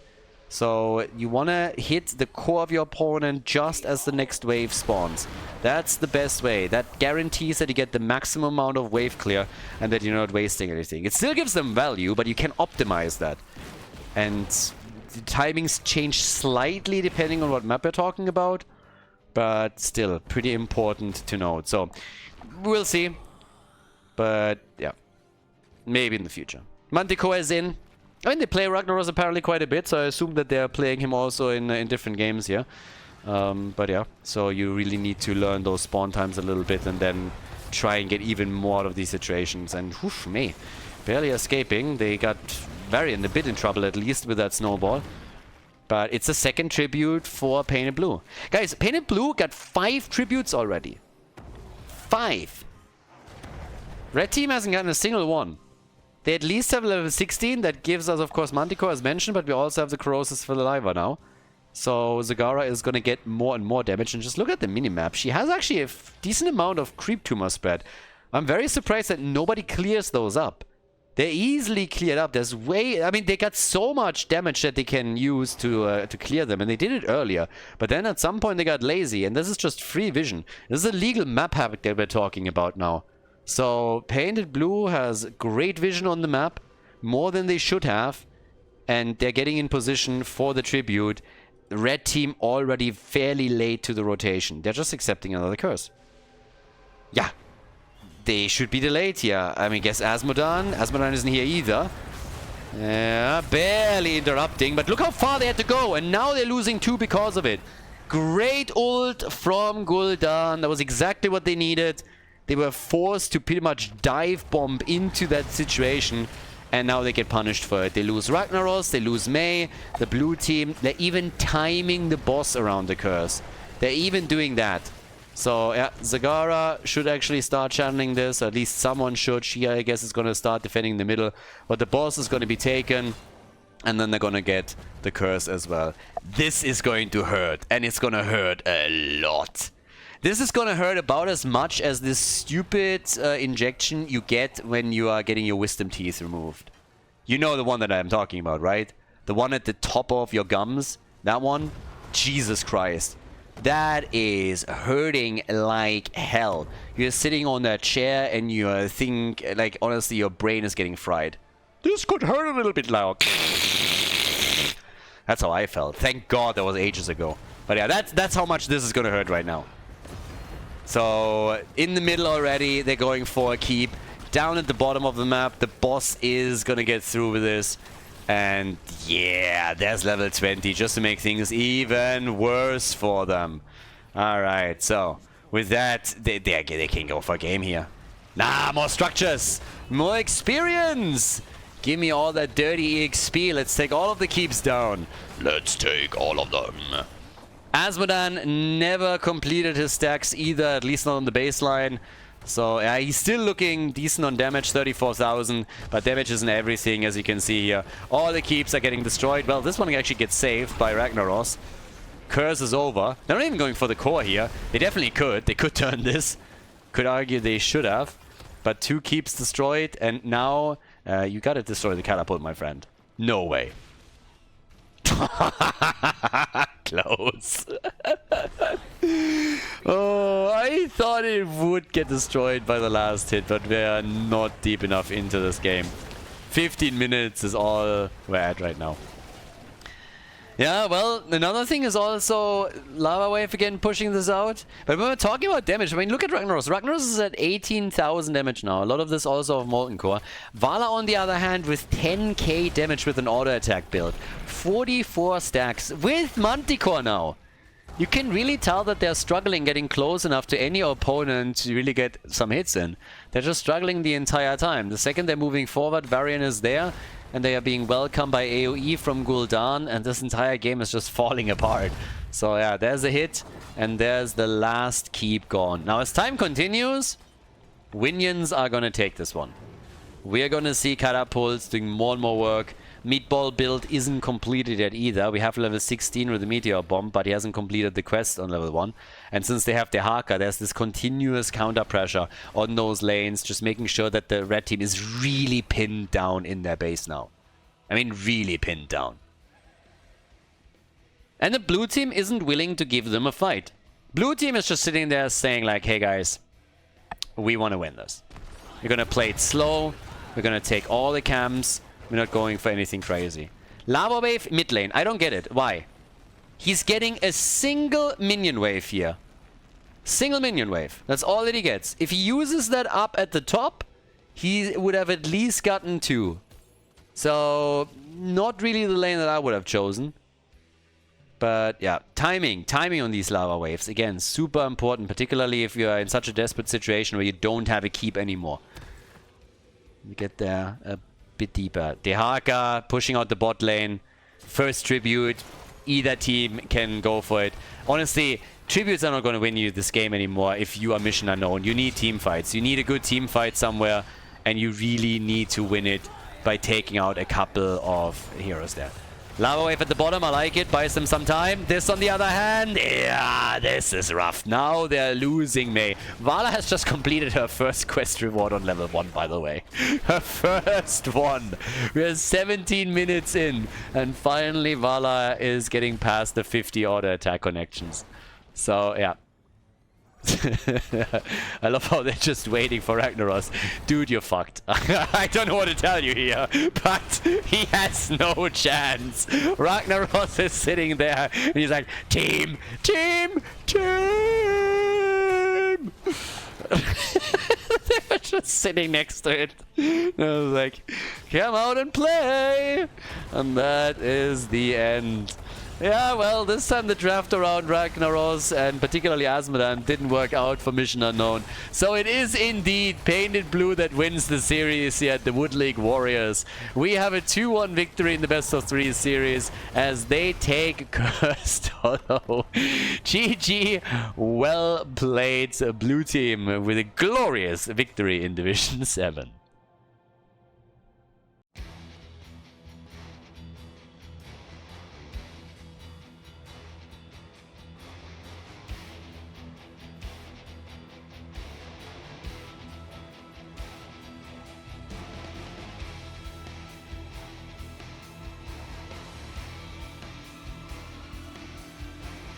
So you want to hit the core of your opponent just as the next wave spawns. That's the best way. That guarantees that you get the maximum amount of wave clear and that you're not wasting anything. It still gives them value, but you can optimize that. And the timings change slightly depending on what map you're talking about, but still pretty important to note. So we'll see, but yeah, maybe in the future. Manticore is in. I mean, they play Ragnaros apparently quite a bit, so I assume that they're playing him also in different games here. But yeah, so you really need to learn those spawn times a little bit and then try and get even more out of these situations. And whoosh, me, barely escaping. They got Varian a bit in trouble at least with that snowball. But it's a second tribute for Painted Blue. Guys, Painted Blue got 5 tributes already. 5. Red team hasn't gotten a single one. They at least have level 16. That gives us, of course, Manticore as mentioned, but we also have the Corrosive Fertilizer now. So Zagara is going to get more and more damage. And just look at the minimap. She has actually a decent amount of creep tumor spread. I'm very surprised that nobody clears those up. They're easily cleared up. There's way... I mean, they got so much damage that they can use to clear them. And they did it earlier. But then at some point they got lazy. And this is just free vision. This is a legal map havoc that we're talking about now. So Painted Blue has great vision on the map. More than they should have. And they're getting in position for the tribute. The red team already fairly late to the rotation. They're just accepting another curse. Yeah. They should be delayed here. I mean, guess Asmodan. Asmodan isn't here either. Yeah, barely interrupting. But look how far they had to go. And now they're losing 2 because of it. Great ult from Gul'dan. That was exactly what they needed. They were forced to pretty much dive bomb into that situation. And now they get punished for it. They lose Ragnaros. They lose Mei. The blue team. They're even timing the boss around the curse. They're even doing that. So, yeah, Zagara should actually start channeling this. At least someone should. She, I guess, is going to start defending the middle. But the boss is going to be taken. And then they're going to get the curse as well. This is going to hurt. And it's going to hurt a lot. This is going to hurt about as much as this stupid injection you get when you are getting your wisdom teeth removed. You know the one that I'm talking about, right? The one at the top of your gums. That one? Jesus Christ. That is hurting like hell. You're sitting on that chair and you think, like, honestly, your brain is getting fried. This could hurt a little bit loud. That's how I felt. Thank God that was ages ago. But yeah, that's how much this is going to hurt right now. So, in the middle already, they're going for a keep. Down at the bottom of the map, the boss is going to get through with this. And yeah, there's level 20 just to make things even worse for them. Alright, so with that, they can go for a game here. Nah, more structures, more experience. Give me all that dirty EXP. Let's take all of the keeps down. Let's take all of them. Asmodan never completed his stacks either, at least not on the baseline. So yeah, he's still looking decent on damage, 34,000, but damage isn't everything, as you can see here. All the keeps are getting destroyed. Well, this one actually gets saved by Ragnaros. Curse is over. They're not even going for the core here. They definitely could. They could turn this. Could argue they should have. But 2 keeps destroyed, and now you gotta destroy the catapult, my friend. No way. Close. Oh, I thought it would get destroyed by the last hit, but we are not deep enough into this game. 15 minutes is all we're at right now. Yeah, well, another thing is also Lava Wave again pushing this out. But when we're talking about damage, I mean, look at Ragnaros. Ragnaros is at 18,000 damage now. A lot of this also of Molten Core. Vala, on the other hand, with 10k damage with an auto attack build. 44 stacks with Manticore now. You can really tell that they're struggling getting close enough to any opponent to really get some hits in. They're just struggling the entire time. The second they're moving forward, Varian is there. And they are being welcomed by AoE from Gul'dan, and this entire game is just falling apart. So yeah, there's a hit, and there's the last keep gone. Now as time continues, Winions are gonna take this one. We are gonna see Catapults doing more and more work. Meatball build isn't completed yet either. We have level 16 with the Meteor Bomb, but he hasn't completed the quest on level 1. And since they have the Haka, there's this continuous counter pressure on those lanes, just making sure that the red team is really pinned down in their base now. I mean, really pinned down. And the blue team isn't willing to give them a fight. Blue team is just sitting there saying like, hey guys, we want to win this. We're going to play it slow. We're going to take all the camps. We're not going for anything crazy. Lava Wave mid lane. I don't get it. Why? He's getting a single minion wave here. Single minion wave. That's all that he gets. If he uses that up at the top, he would have at least gotten 2. So, not really the lane that I would have chosen. But yeah, timing on these lava waves. Again, super important, particularly if you're in such a desperate situation where you don't have a keep anymore. You get there a bit deeper. Dehaka pushing out the bot lane. First tribute. Either team can go for it. Honestly, tributes are not going to win you this game anymore if you are mission unknown. You need team fights. You need a good team fight somewhere, and you really need to win it by taking out a couple of heroes there. Lava Wave at the bottom, I like it. Buys them some time. This, on the other hand, yeah, this is rough. Now they're losing Mei. Vala has just completed her first quest reward on level 1, by the way. Her first one. We're 17 minutes in. And finally, Vala is getting past the 50 auto attack connections. So, yeah. I love how they're just waiting for Ragnaros. Dude, you're fucked. I don't know what to tell you here, but he has no chance. Ragnaros is sitting there and he's like, team, team, team. They were just sitting next to it. And I was like, come out and play. And that is the end. Yeah, well, this time the draft around Ragnaros and particularly Azmodan didn't work out for Mission Unknown. So it is indeed Painted Blue that wins the series here at the Woodleague Warriors. We have a 2-1 victory in the best of 3 series as they take Cursed Hollow. GG, well played, Blue Team, with a glorious victory in Division 7.